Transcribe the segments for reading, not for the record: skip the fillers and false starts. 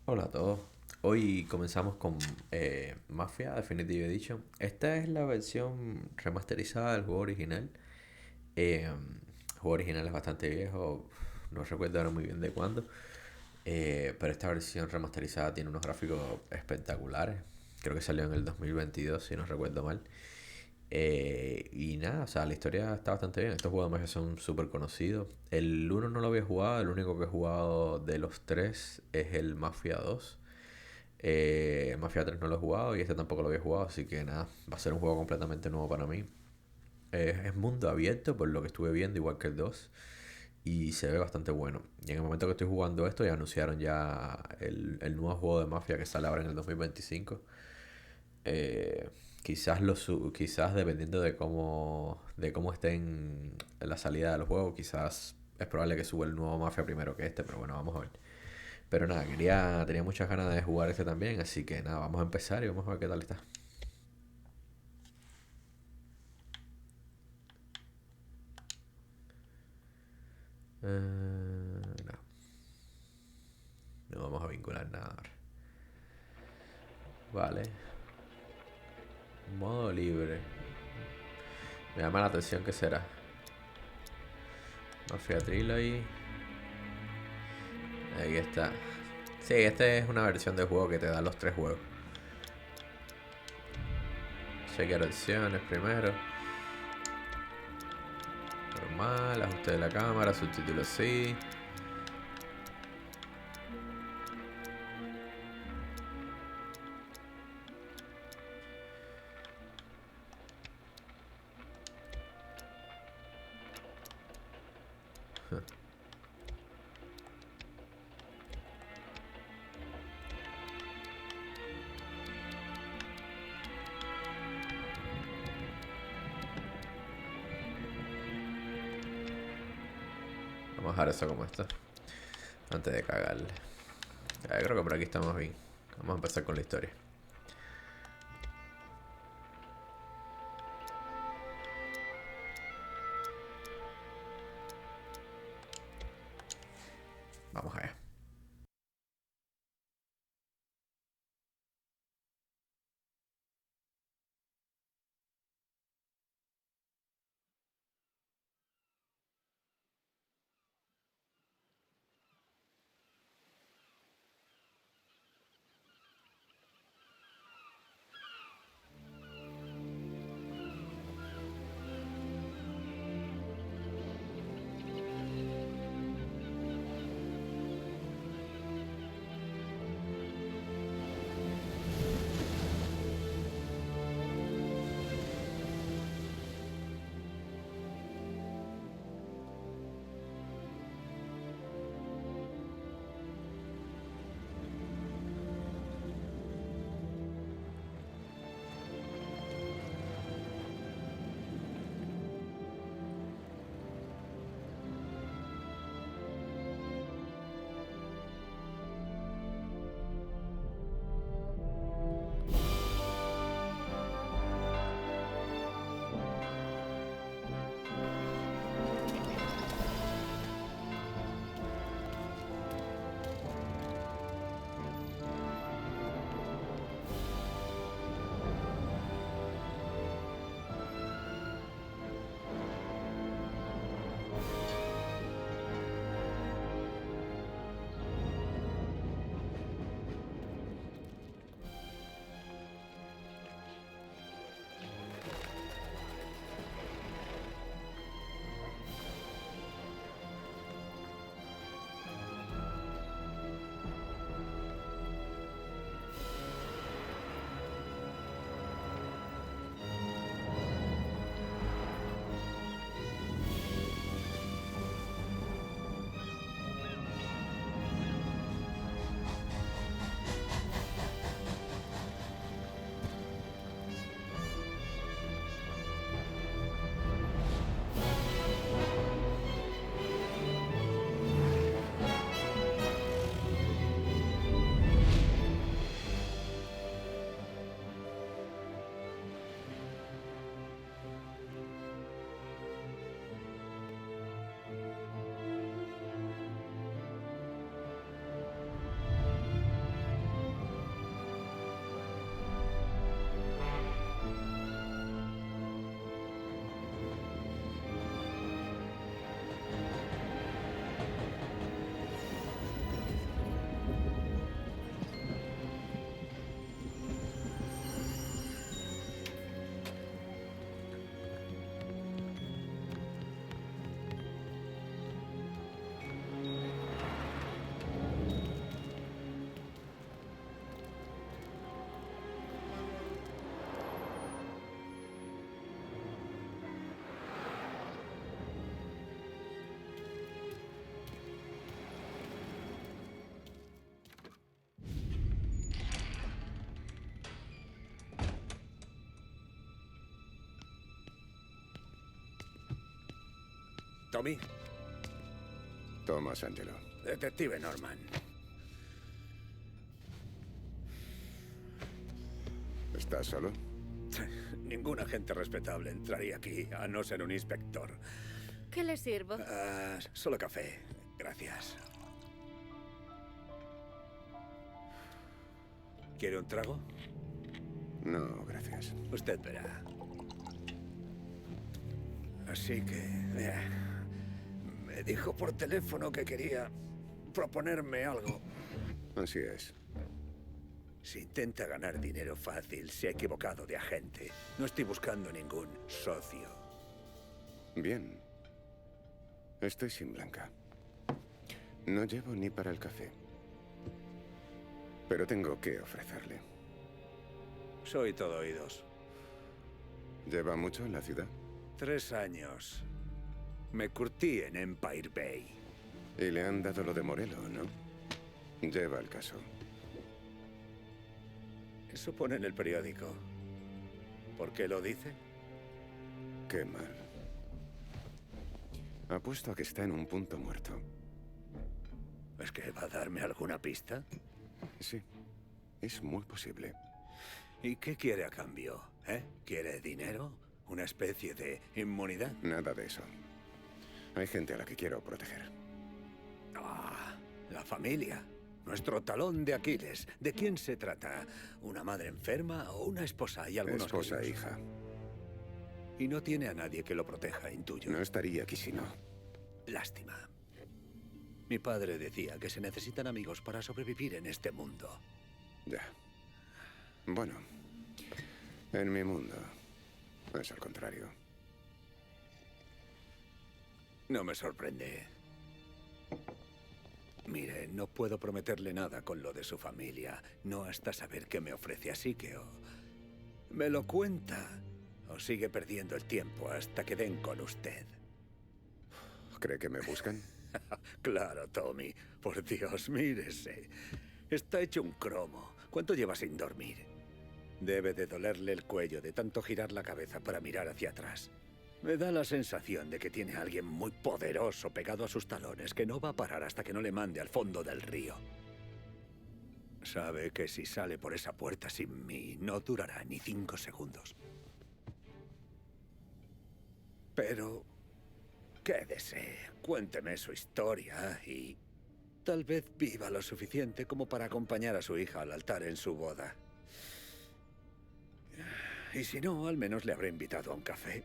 Hola a todos. Hoy comenzamos con Mafia Definitive Edition. Esta es la versión remasterizada del juego original. El juego original es bastante viejo, no recuerdo ahora muy bien de cuándo. Pero esta versión remasterizada tiene unos gráficos espectaculares. Creo que salió en el 2022, si no recuerdo mal. Y nada, o sea, la historia está bastante bien. Estos juegos además son súper conocidos. El uno no lo había jugado, el único que he jugado de los tres es el Mafia 2. El Mafia 3 no lo he jugado y este tampoco lo había jugado, así que nada, va a ser un juego completamente nuevo para mí. Es mundo abierto, por lo que estuve viendo, igual que el 2 y se ve bastante bueno. Y en el momento que estoy jugando esto, ya anunciaron ya el nuevo juego de Mafia que sale ahora en el 2025. Eh, quizás dependiendo de cómo estén en la salida de los juegos, quizás es probable que suba el nuevo Mafia primero que este, pero bueno, vamos a ver. Pero nada, tenía muchas ganas de jugar este también, así que nada, vamos a empezar y vamos a ver qué tal está. No, no vamos a vincular nada ahora. Vale, modo libre. Me llama la atención que será. Mafia Trilogy. Ahí está. Sí, esta es una versión de juego que te da los tres juegos. Chequear opciones primero. Normal, ajuste de la cámara, subtítulos sí. Vamos a dejar eso como está. Antes de cagarle. Creo que por aquí estamos bien. Vamos a empezar con la historia. Vamos allá. Tommy, Thomas Angelo. detective Norman. ¿Estás solo? Ningún agente respetable entraría aquí, a no ser un inspector. ¿Qué le sirvo? Solo café. Gracias. ¿Quiere un trago? No, gracias. Usted verá. Así que... me dijo por teléfono que quería proponerme algo. Así es. Si intenta ganar dinero fácil, se ha equivocado de agente. No estoy buscando ningún socio. Bien. Estoy sin Blanca. No llevo ni para el café. Pero tengo que ofrecerle. Soy todo oídos. ¿Lleva mucho en la ciudad? 3 años. Me curtí en Empire Bay. Y le han dado lo de Morello, ¿no? Lleva el caso. Eso pone en el periódico. ¿Por qué lo dice? Qué mal. Apuesto a que está en un punto muerto. ¿Es que va a darme alguna pista? Sí, es muy posible. ¿Y qué quiere a cambio? ¿Quiere dinero? ¿Una especie de inmunidad? Nada de eso. Hay gente a la que quiero proteger. Ah, la familia. Nuestro talón de Aquiles. ¿De quién se trata? ¿Una madre enferma o una esposa? Y algunos Esposa e hijos. hija. Y no tiene a nadie que lo proteja, intuyo. No estaría aquí si no. Lástima. Mi padre decía que se necesitan amigos para sobrevivir en este mundo. Ya. Bueno, en mi mundo es al contrario. No me sorprende. Mire, no puedo prometerle nada con lo de su familia. No hasta saber qué me ofrece, así que o me lo cuenta o sigue perdiendo el tiempo hasta que den con usted. ¿Cree que me buscan? Claro, Tommy. Por Dios, mírese. Está hecho un cromo. ¿Cuánto lleva sin dormir? Debe de dolerle el cuello de tanto girar la cabeza para mirar hacia atrás. Me da la sensación de que tiene a alguien muy poderoso pegado a sus talones que no va a parar hasta que no le mande al fondo del río. Sabe que si sale por esa puerta sin mí, no durará ni 5 segundos. Pero quédese, cuénteme su historia y tal vez viva lo suficiente como para acompañar a su hija al altar en su boda. Y si no, al menos le habré invitado a un café.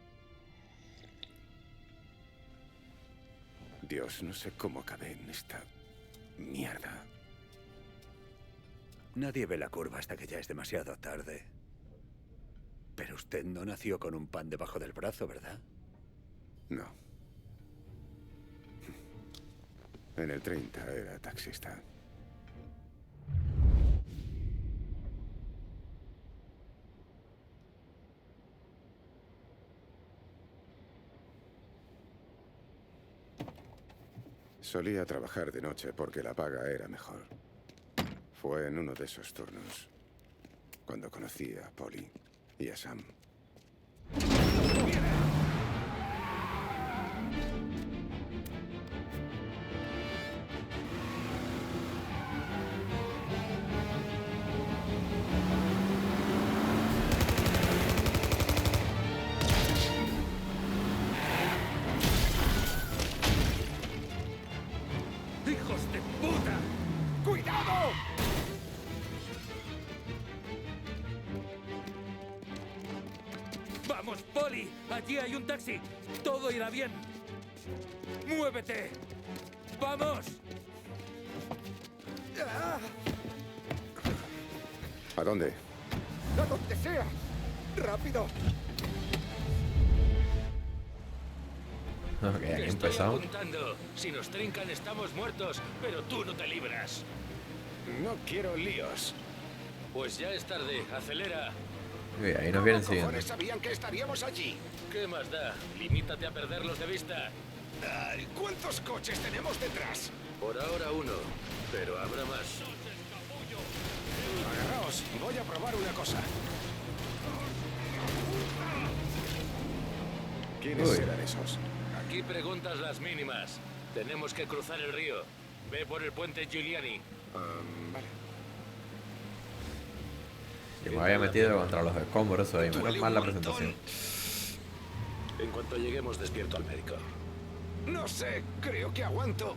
Dios, no sé cómo acabé en esta mierda. Nadie ve la curva hasta que ya es demasiado tarde. Pero usted no nació con un pan debajo del brazo, ¿verdad? No. En el 30 era taxista. Solía trabajar de noche porque la paga era mejor. Fue en uno de esos turnos cuando conocí a Polly y a Sam. ¡Hijos de puta! ¡Cuidado! ¡Vamos, Polly! Allí hay un taxi. Todo irá bien. ¡Muévete! ¡Vamos! ¿A dónde? ¡A donde sea! ¡Rápido! Ok, aquí empezamos. apuntando. Si nos trincan estamos muertos, pero tú no te libras. No quiero líos. Pues ya es tarde. Acelera. Uy, ahí nos vienen siguiendo. sabían que estaríamos allí? ¿Qué más da? Limítate a perderlos de vista. ¿Cuántos coches tenemos detrás? Por ahora uno, pero habrá más. Agarraos, voy a probar una cosa. ¿Quiénes Uy. serán esos? Aquí preguntas las mínimas. Tenemos que cruzar el río. Ve por el puente Giuliani. Vale. Yo me había metido contra los escombros ahí, menos mal la presentación. En cuanto lleguemos, despierto al médico. No sé, creo que aguanto.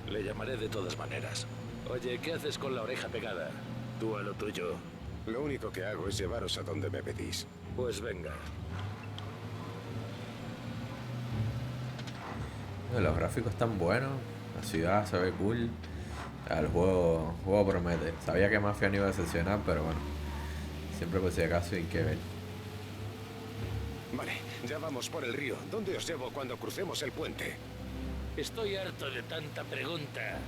Le llamaré de todas maneras. Oye, ¿qué haces con la oreja pegada? Tú a lo tuyo. Lo único que hago es llevaros a donde me pedís. Pues venga. Los gráficos están buenos, la ciudad se ve cool. El juego promete. Sabía que Mafia no iba a decepcionar, pero bueno, siempre por si acaso hay que ver. Vale, ya vamos por el río. ¿Dónde os llevo cuando crucemos el puente? Estoy harto de tanta pregunta.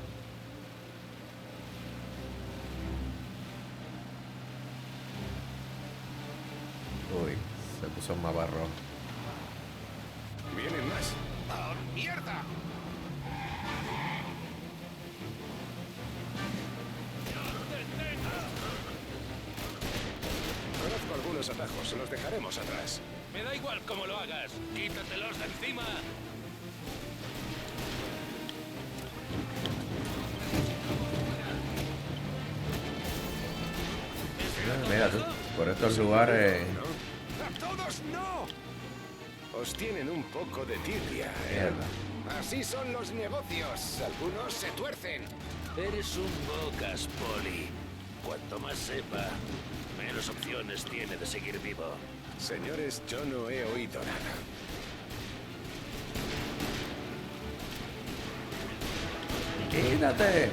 Uy, se puso un mapa rojo. ¿Vienen más? ¡Oh, mierda! Conozco algunos atajos, los dejaremos atrás. Me da igual cómo lo hagas. Quítatelos de encima. Mira tú, por estos lugares. ¿No? ¡A todos no! Os tienen un poco de tirria, ¿eh? Mierda. Así son los negocios. Algunos se tuercen. Eres un bocas, Poli. Cuanto más sepa, menos opciones tiene de seguir vivo. Señores, yo no he oído nada. ¡Quítate!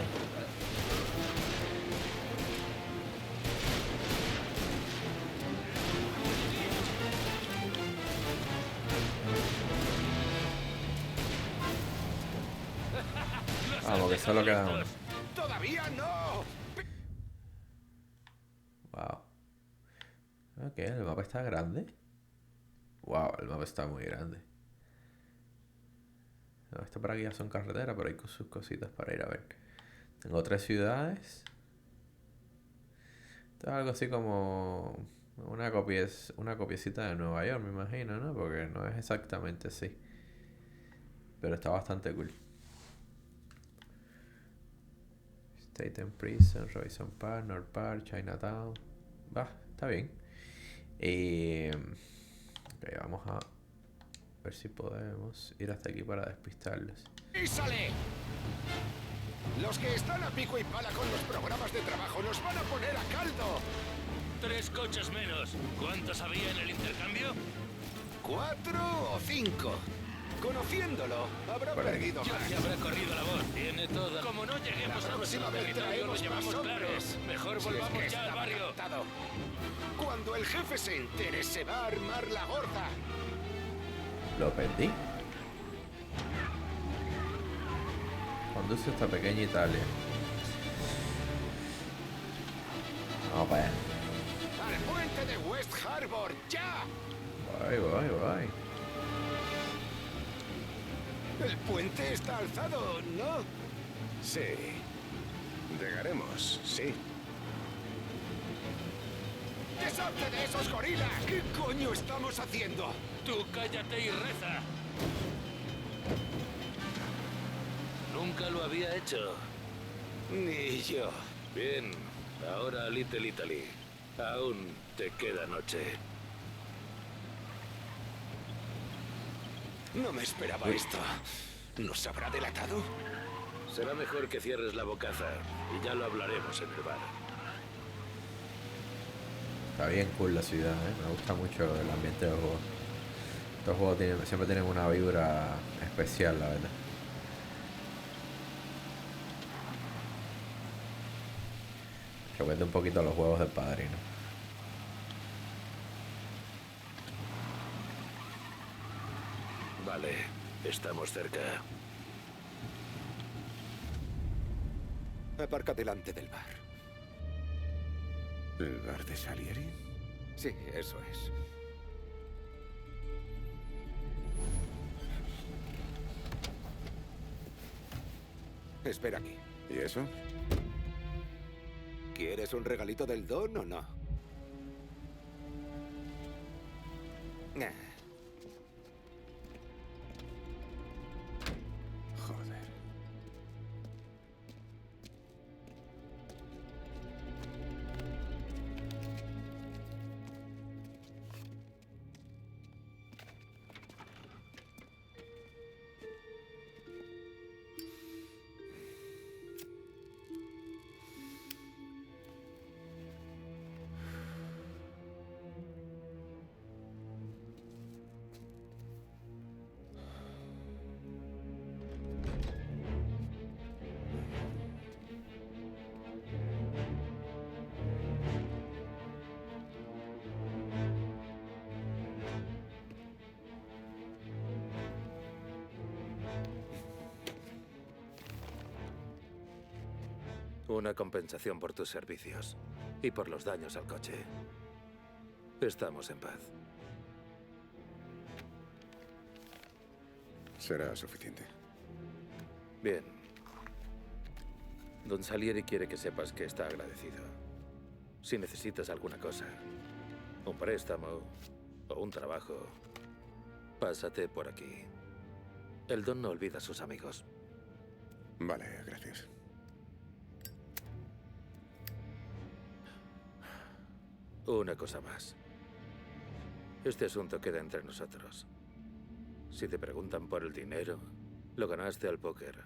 Vamos, que solo queda uno. ¡Todavía no! Wow. Ok, el mapa está grande. Wow, el mapa está muy grande. No, esto para aquí ya son carreteras, pero hay sus cositas para ir a ver. Tengo 3 ciudades. Esto es algo así como una copiecita de Nueva York, me imagino, ¿no? Porque no es exactamente así. Pero está bastante cool. State and Prison, Robinson Park, North Park, Chinatown. Va, está bien. Ok, vamos a ver si podemos ir hasta aquí para despistarlos. ¡Y sale! Los que están a pico y pala con los programas de trabajo nos van a poner a caldo. 3 coches menos. ¿Cuántos había en el intercambio? 4 o 5. Conociéndolo, habrá perdido Ya más. se habrá corrido la voz. Tiene toda. Como no lleguemos La a próxima nuestro vez territorio, lo traemos llevamos más claro. hombres. Mejor Si es volvamos que ya al estaba barrio. cantado. Cuando el jefe se entere, se va a armar la gorda. Lo perdí. Conduce esta pequeña Italia. Vamos para allá. ¡Al puente de West Harbor! ¡Ya! Voy. El puente está alzado, ¿no? Sí. Llegaremos, sí. ¡Deshazte de esos gorilas! ¿Qué coño estamos haciendo? Tú cállate y reza. Nunca lo había hecho. Ni yo. Bien, ahora a Little Italy. Aún te queda noche. No me esperaba esto. ¿Nos habrá delatado? Será mejor que cierres la bocaza y ya lo hablaremos en el bar. Está bien cool la ciudad, ¿eh? Me gusta mucho el ambiente del juego. Estos juegos siempre tienen una vibra especial, la verdad. Recuerda un poquito a los juegos del Padrino. Vale, estamos cerca. Aparca delante del bar. ¿El bar de Salieri? Sí, eso es. Espera aquí. ¿Y eso? ¿Quieres un regalito del don o no? Una compensación por tus servicios y por los daños al coche. Estamos en paz. Será suficiente. Bien. Don Salieri quiere que sepas que está agradecido. Si necesitas alguna cosa, un préstamo o un trabajo, pásate por aquí. El Don no olvida a sus amigos. Vale, gracias. Una cosa más. Este asunto queda entre nosotros. Si te preguntan por el dinero, lo ganaste al póker.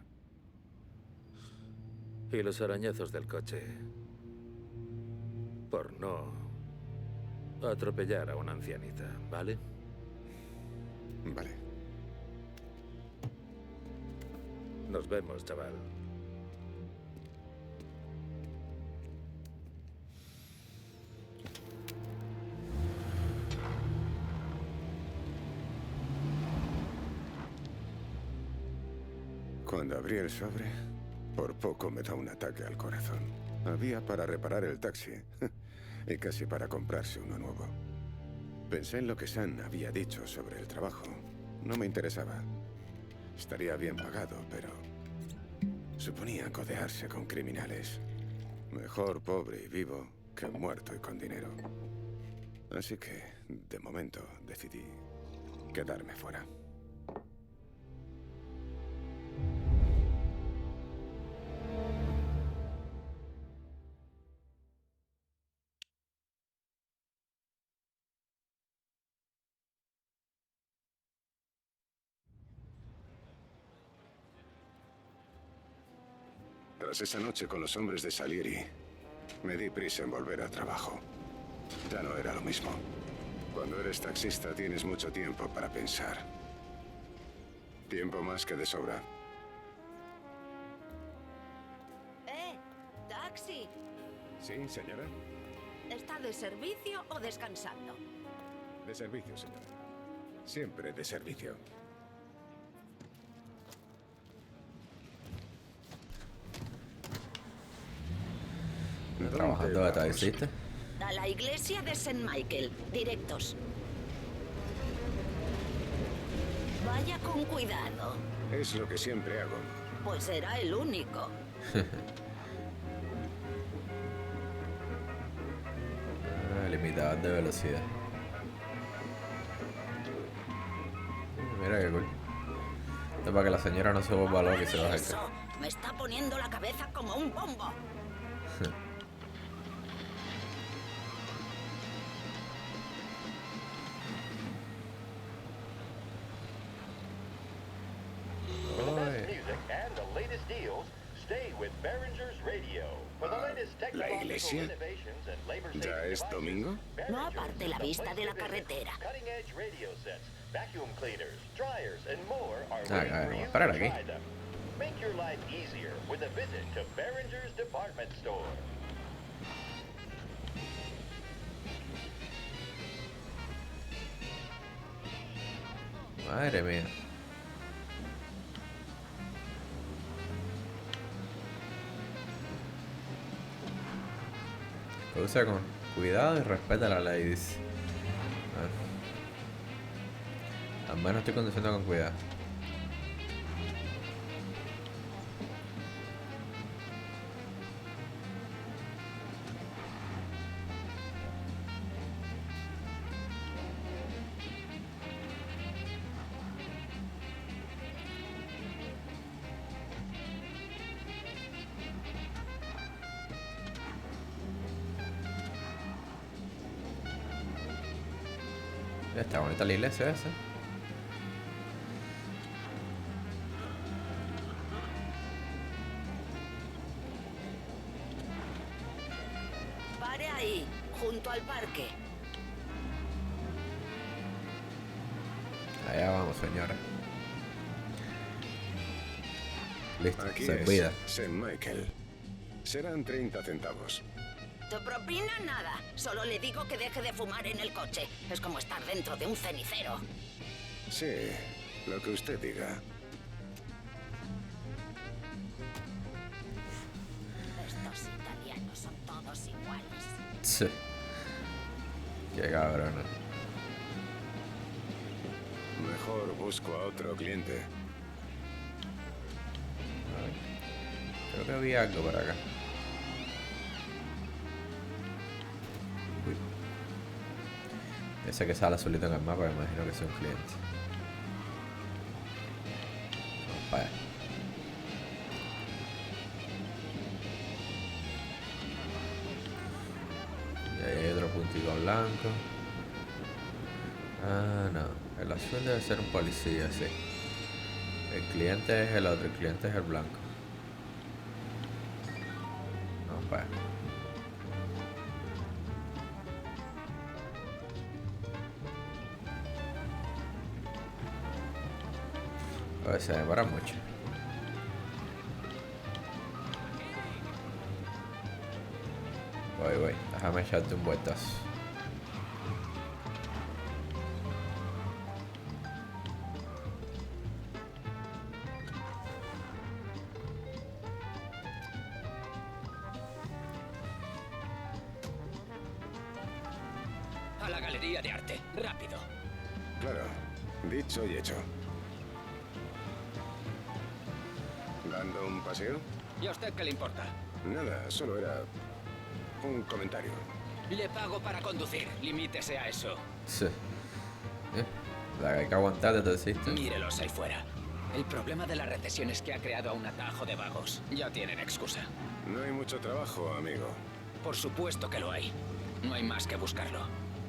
Y los arañazos del coche, por no atropellar a una ancianita, ¿vale? Vale. Nos vemos, chaval. Cuando abrí el sobre, por poco me da un ataque al corazón. Había para reparar el taxi y casi para comprarse uno nuevo. Pensé en lo que Sam había dicho sobre el trabajo. No me interesaba. Estaría bien pagado, pero suponía codearse con criminales. Mejor pobre y vivo que muerto y con dinero. Así que, de momento, decidí quedarme fuera. Tras esa noche con los hombres de Salieri, me di prisa en volver al trabajo. Ya no era lo mismo. Cuando eres taxista tienes mucho tiempo para pensar. Tiempo más que de sobra. ¡Taxi! ¿Sí, señora? ¿Está de servicio o descansando? De servicio, señora. Siempre de servicio. Trabajando de taxista. A la iglesia de St. Michael. Directos. Vaya con cuidado. Es lo que siempre hago. Pues era el único. Limitador de velocidad. Mira qué cool. Esto es para que la señora no se vuelva loca y se baje el Eso me está poniendo la cabeza como un bombo. ¿La iglesia? ¿Ya es domingo? No aparte la vista de la carretera. Vamos a parar aquí. Madre mía. Usa con cuidado y respeta la ley, dice. Al menos estoy conduciendo con cuidado. Está bonita la iglesia esa. Pare ahí, junto al parque. Allá vamos, señora. Listo, Aquí servida. es St. Michael. Serán 30 centavos. Tu propina nada. Solo le digo que deje de fumar en el coche. Es como estar dentro de un cenicero. Sí, lo que usted diga. Estos todos iguales. Tch, qué cabrona. Mejor busco a otro cliente. A ver. Creo que vi algo por acá. Uy. Ese que sale azulito en el mapa, me imagino que es un cliente. Vamos para allá. Y ahí hay otro puntito blanco. Ah, no. El azul debe ser un policía, sí. El cliente es el otro, el cliente es el blanco. Vamos para allá. A ver, se demora mucho. Voy. Déjame echarte un vueltazo. A la galería de arte. Rápido. Claro, dicho y hecho. ¿Dando un paseo? ¿Y a usted qué le importa? Nada, solo era un comentario. Le pago para conducir. Limítese a eso. Sí. La que hay que aguantar desde el sistema. Mírelos ahí fuera. El problema de la recesión es que ha creado a un atajo de vagos. Ya tienen excusa. No hay mucho trabajo, amigo. Por supuesto que lo hay. No hay más que buscarlo.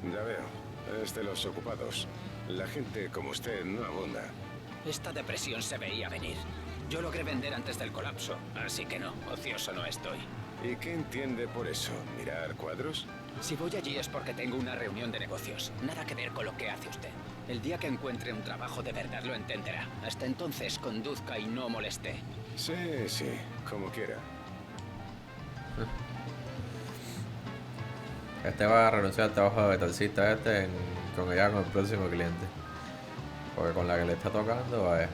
Ya veo, es de los ocupados. La gente como usted no abunda. Esta depresión se veía venir. Yo logré vender antes del colapso, así que no, ocioso no estoy. ¿Y qué entiende por eso? ¿Mirar cuadros? Si voy allí es porque tengo una reunión de negocios. Nada que ver con lo que hace usted. El día que encuentre un trabajo de verdad lo entenderá. Hasta entonces, conduzca y no moleste. Sí, como quiera. Este va a renunciar al trabajo de taxista con el próximo cliente. Porque con la que le está tocando, vaya.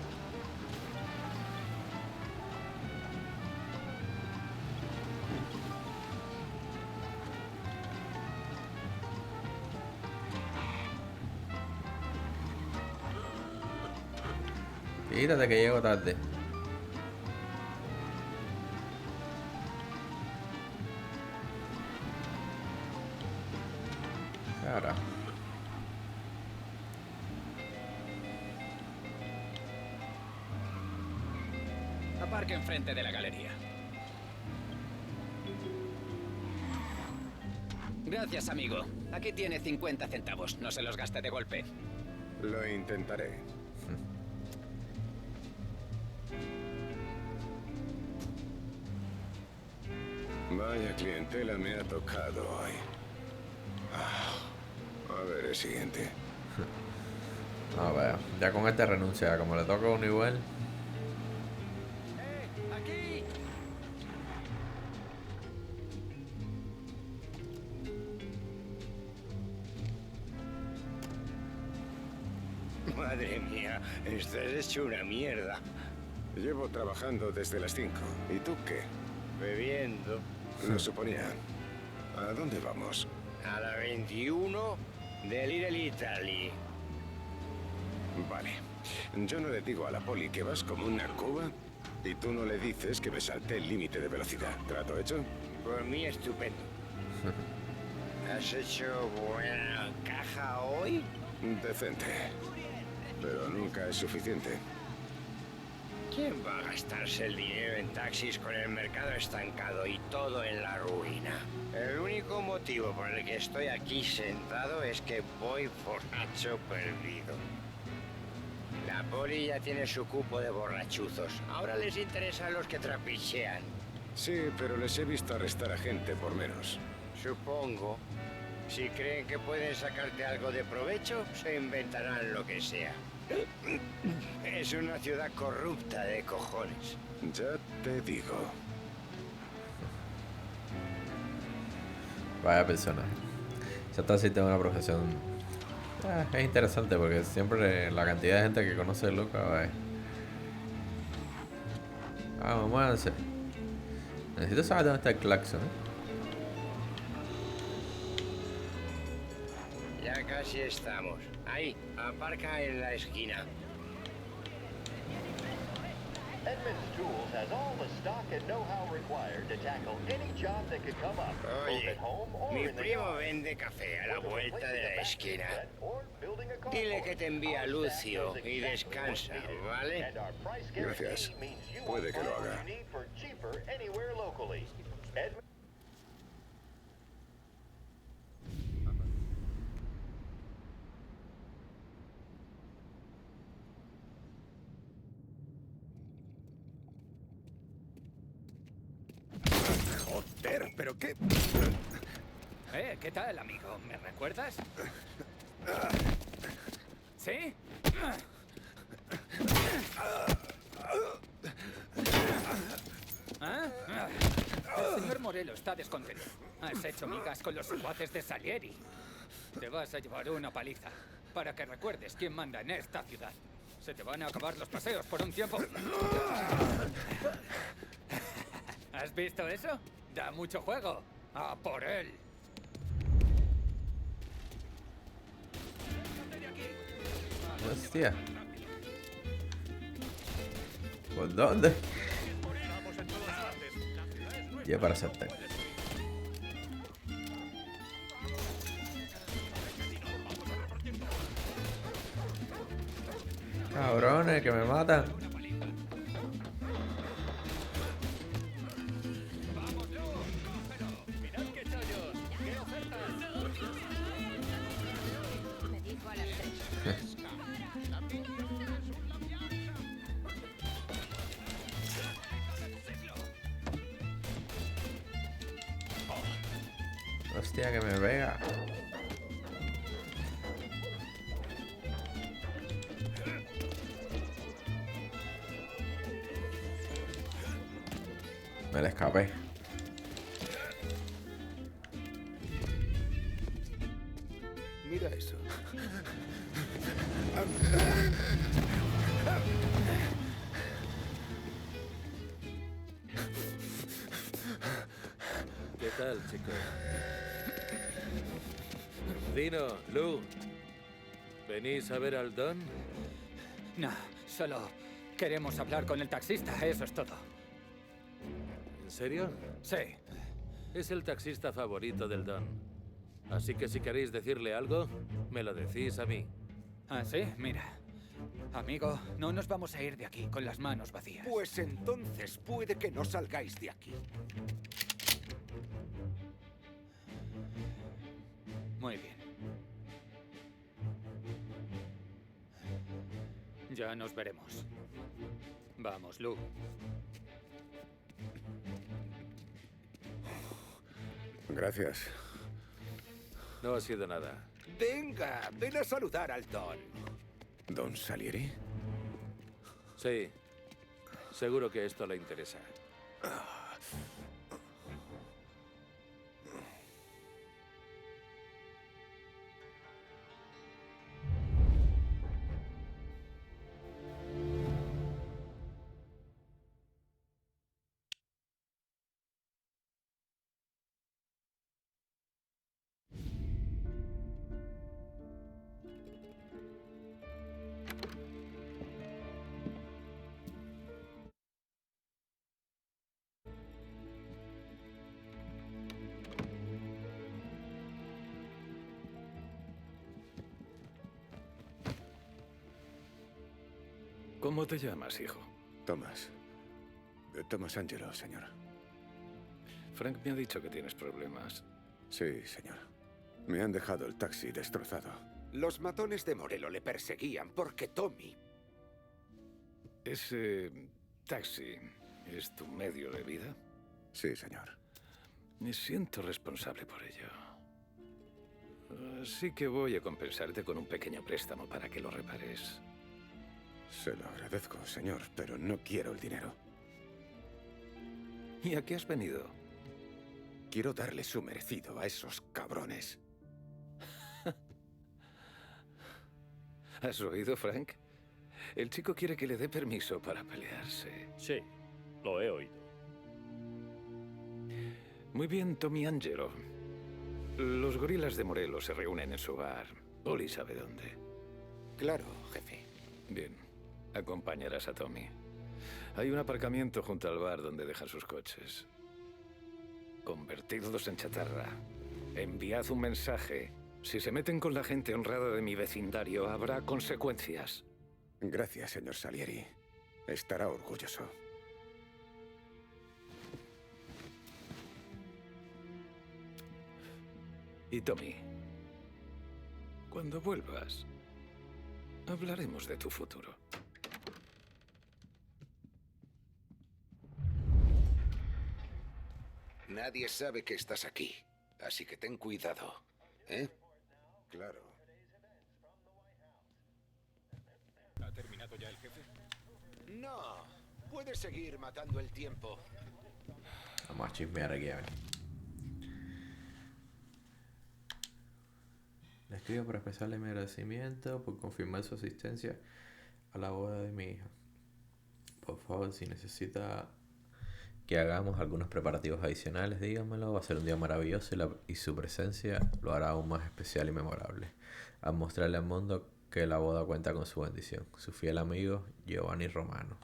Quítate que llego tarde. Cara. Aparque enfrente de la galería. Gracias, amigo. Aquí tiene 50 centavos. No se los gaste de golpe. Lo intentaré. Vaya clientela me ha tocado hoy. A ver el siguiente. A ver, ya con este renuncia, como le toca uno igual. ¡Aquí! Madre mía, estás hecho una mierda. Llevo trabajando desde las 5. ¿Y tú qué? Bebiendo. Lo suponía. ¿A dónde vamos? A la 21 de Little Italy. Vale. Yo no le digo a la poli que vas como una cuba y tú no le dices que me salté el límite de velocidad. ¿Trato hecho? Por mí, estupendo. ¿Has hecho buena caja hoy? Decente. Pero nunca es suficiente. ¿Quién va a gastarse el dinero en taxis con el mercado estancado y todo en la ruina? El único motivo por el que estoy aquí sentado es que voy borracho perdido. La poli ya tiene su cupo de borrachuzos. Ahora les interesan los que trapichean. Sí, pero les he visto arrestar a gente por menos. Supongo. Si creen que pueden sacarte algo de provecho, se inventarán lo que sea. Es una ciudad corrupta de cojones. Ya te digo. Vaya personaje. Ese taxi tiene una profesión. Es interesante porque siempre la cantidad de gente que conoce a Luca, vaya. Vamos, muévanse. Necesito saber dónde está el claxon, ¿eh? casi estamos. Ahí, aparca en la esquina. Edmunds Tools has all the stock and know-how required to tackle any job that could come up, both Oye, at home or mi in the primo yard. vende café a la Whether vuelta de replacing la a esquina. vacuum set or building a car Dile port, que te envía our Lucio staff knows y exactly descansa, what's needed. ¿vale? And our price Gracias. guarantee means you Puede won't que lo find what haga. you need for cheaper anywhere locally. Edmunds Joder, ¿pero qué? ¿Qué tal, amigo? ¿Me recuerdas? ¿Sí? ¿Ah? El señor Morello está descontento. Has hecho migas con los secuaces de Salieri. Te vas a llevar una paliza para que recuerdes quién manda en esta ciudad. Se te van a acabar los paseos por un tiempo. ¿Has visto eso? Da mucho juego. ¡A por él! Hostia. ¿Por dónde? Ya para saltar. Cabrones, que me matan. Me dijo a las 3. Hostia, que me pega. Me le escapé. Mira eso. ¿Qué tal, chicos? Dino, Lou, ¿venís a ver al Don? No, solo queremos hablar con el taxista, eso es todo. ¿En serio? Sí. Es el taxista favorito del Don. Así que si queréis decirle algo, me lo decís a mí. ¿Ah, sí? Mira. Amigo, no nos vamos a ir de aquí con las manos vacías. Pues entonces puede que no salgáis de aquí. Muy bien. Ya nos veremos. Vamos, Lu. Gracias. No ha sido nada. Venga, ven a saludar al Don. ¿Don Salieri? Sí. Seguro que esto le interesa. ¿Cómo te llamas, hijo? Tomás. Tomás Angelo, señor. Frank me ha dicho que tienes problemas. Sí, señor. Me han dejado el taxi destrozado. Los matones de Morello le perseguían porque Tommy... ¿Ese taxi es tu medio de vida? Sí, señor. Me siento responsable por ello. Así que voy a compensarte con un pequeño préstamo para que lo repares. Se lo agradezco, señor, pero no quiero el dinero. ¿Y a qué has venido? Quiero darle su merecido a esos cabrones. ¿Has oído, Frank? El chico quiere que le dé permiso para pelearse. Sí, lo he oído. Muy bien, Tommy Angelo. Los gorilas de Morello se reúnen en su bar. Oli sabe dónde. Claro, jefe. Bien, acompañarás a Tommy. Hay un aparcamiento junto al bar donde dejan sus coches. Convertidlos en chatarra. Enviad un mensaje. Si se meten con la gente honrada de mi vecindario, habrá consecuencias. Gracias, señor Salieri. Estará orgulloso. Y Tommy, cuando vuelvas, hablaremos de tu futuro. Nadie sabe que estás aquí, así que ten cuidado, ¿eh? Claro. ¿Ha terminado ya el jefe? No, puedes seguir matando el tiempo. Vamos a chismear aquí, a ver. Le escribo para expresarle mi agradecimiento por confirmar su asistencia a la boda de mi hija. Por favor, si necesita que hagamos algunos preparativos adicionales, dígamelo. Va a ser un día maravilloso y su presencia lo hará aún más especial y memorable. Al mostrarle al mundo que la boda cuenta con su bendición. Su fiel amigo, Giovanni Romano.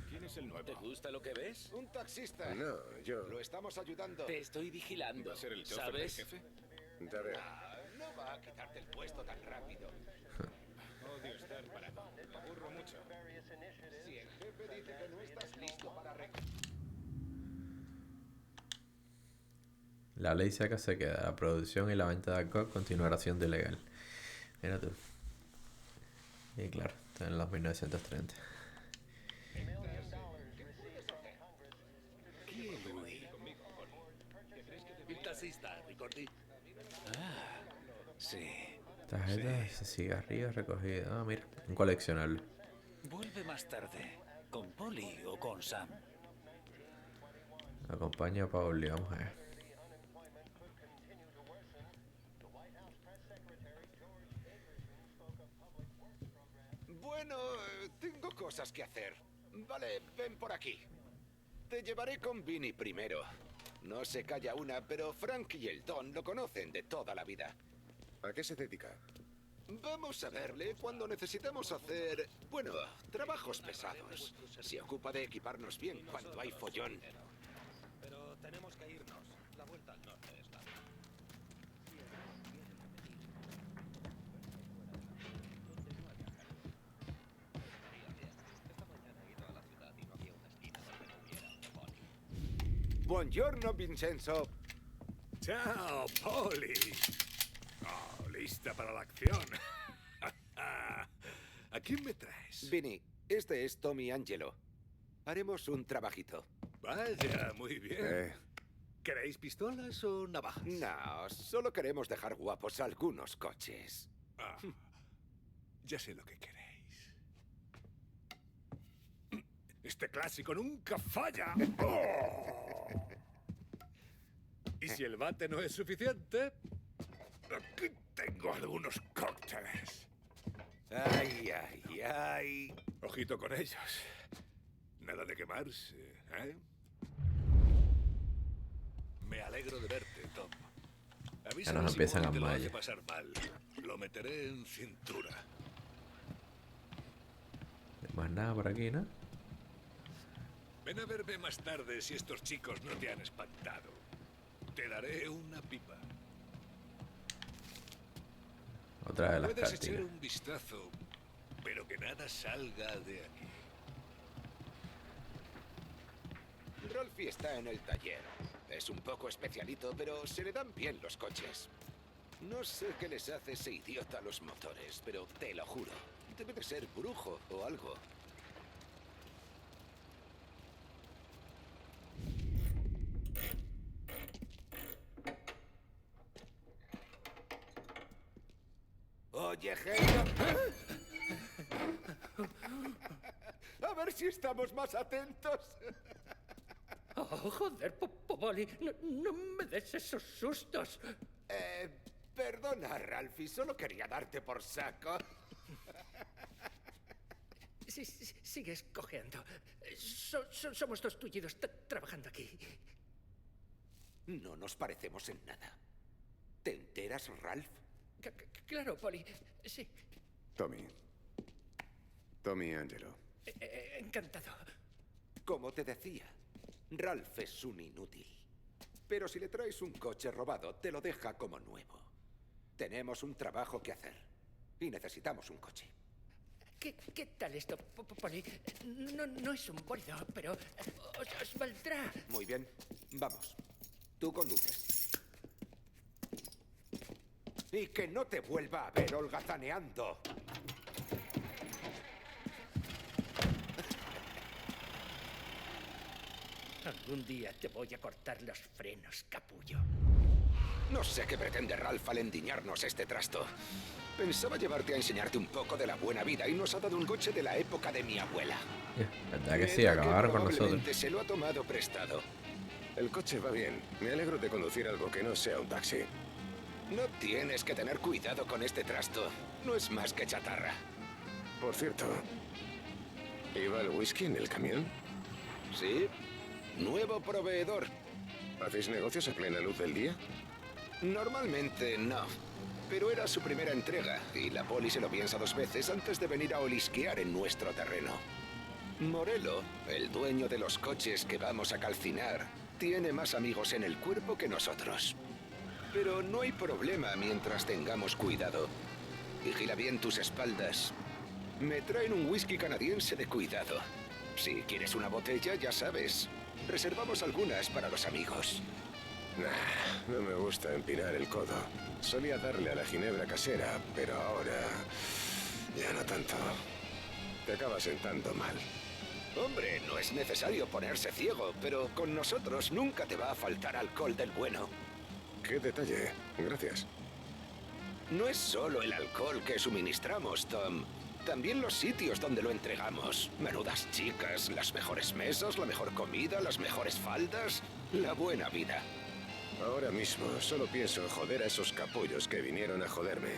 ¿Quién es el nuevo? ¿Te gusta lo que ves? Un taxista. No, yo... Lo estamos ayudando. Te estoy vigilando. ¿Va a ser el chofer del ¿Sabes? jefe? Ya veo. No va a quitarte el puesto tan rápido. Odio estar parado. Me aburro mucho. Si el jefe dice que no estás listo para La ley seca se queda. La producción y la venta de alcohol continuará siendo ilegal. Mira tú. Y claro, está en los 1930. El taxista, Ricordi. Ah, sí. Tarjetas de cigarrillos recogidas. Ah, mira, un coleccionable. Vuelve más tarde. ¿Con Polly o con Sam? Acompaña a Pauli, vamos a ver. Bueno, tengo cosas que hacer. Vale, ven por aquí. Te llevaré con Vinny primero. No se calla una, pero Frank y el Don lo conocen de toda la vida. ¿A qué se dedica? Vamos a verle cuando necesitamos hacer, bueno, trabajos pesados. Se ocupa de equiparnos bien cuando hay follón. Pero tenemos que irnos. La vuelta al norte es larga. Buongiorno, Vincenzo. ¡Chao, Polly! Oh, lista para la acción. ¿A quién me traes? Vinny, este es Tommy Angelo. Haremos un trabajito. Vaya, muy bien. ¿Queréis pistolas o navajas? No, solo queremos dejar guapos algunos coches. Ah, ya sé lo que queréis. Este clásico nunca falla. ¡Oh! Y si el bate no es suficiente, aquí tengo algunos cócteles. Ay, ay, ay. Ojito con ellos. Nada de quemarse, ¿eh? Me alegro de verte, Tom. Ya Avísame nos si empiezan Paul a te lo hace mallar. pasar mal. Lo meteré en cintura. Más nada por aquí, ¿no? Ven a verme más tarde si estos chicos no te han espantado. Te daré una pipa. Otra de las Puedes echar cartinas. un vistazo, pero que nada salga de aquí. Rolfie está en el taller. Es un poco especialito, pero se le dan bien los coches. No sé qué les hace ese idiota a los motores, pero te lo juro. Debe de ser brujo o algo. Oye, genio. A ver si estamos más atentos. Oh, joder, Popoli, no me des esos sustos. Perdona, Ralphie, solo quería darte por saco. Sigues cojeando. Somos dos tullidos trabajando aquí. No nos parecemos en nada. ¿Te enteras, Ralph? Claro, Poli. Sí. Tommy. Tommy Angelo. Encantado. Como te decía, Ralph es un inútil. Pero si le traes un coche robado, te lo deja como nuevo. Tenemos un trabajo que hacer. Y necesitamos un coche. ¿Qué tal esto, Poli? No es un bólido, pero os valdrá. Muy bien. Vamos. Tú conduces. Y que no te vuelva a ver holgazaneando. Algún día te voy a cortar los frenos, capullo. No sé qué pretende Ralph al endiñarnos este trasto. Pensaba llevarte a enseñarte un poco de la buena vida y nos ha dado un coche de la época de mi abuela. ¿Verdad que sí? Acabaron con nosotros. Probablemente se lo ha tomado prestado. El coche va bien. Me alegro de conducir algo que no sea un taxi. No tienes que tener cuidado con este trasto. No es más que chatarra. Por cierto, ¿iba el whisky en el camión? Sí. Nuevo proveedor. ¿Hacéis negocios a plena luz del día? Normalmente no. Pero era su primera entrega y la poli se lo piensa 2 veces antes de venir a olisquear en nuestro terreno. Morello, el dueño de los coches que vamos a calcinar, tiene más amigos en el cuerpo que nosotros. Pero no hay problema mientras tengamos cuidado. Vigila bien tus espaldas. Me traen un whisky canadiense de cuidado. Si quieres una botella, ya sabes. Reservamos algunas para los amigos. Nah, no me gusta empinar el codo. Solía darle a la ginebra casera, pero ahora ya no tanto. Te acaba sentando mal. Hombre, no es necesario ponerse ciego, pero con nosotros nunca te va a faltar alcohol del bueno. Qué detalle. Gracias. No es solo el alcohol que suministramos, Tom. También los sitios donde lo entregamos. Menudas chicas, las mejores mesas, la mejor comida, las mejores faldas. La buena vida. Ahora mismo solo pienso en joder a esos capullos que vinieron a joderme.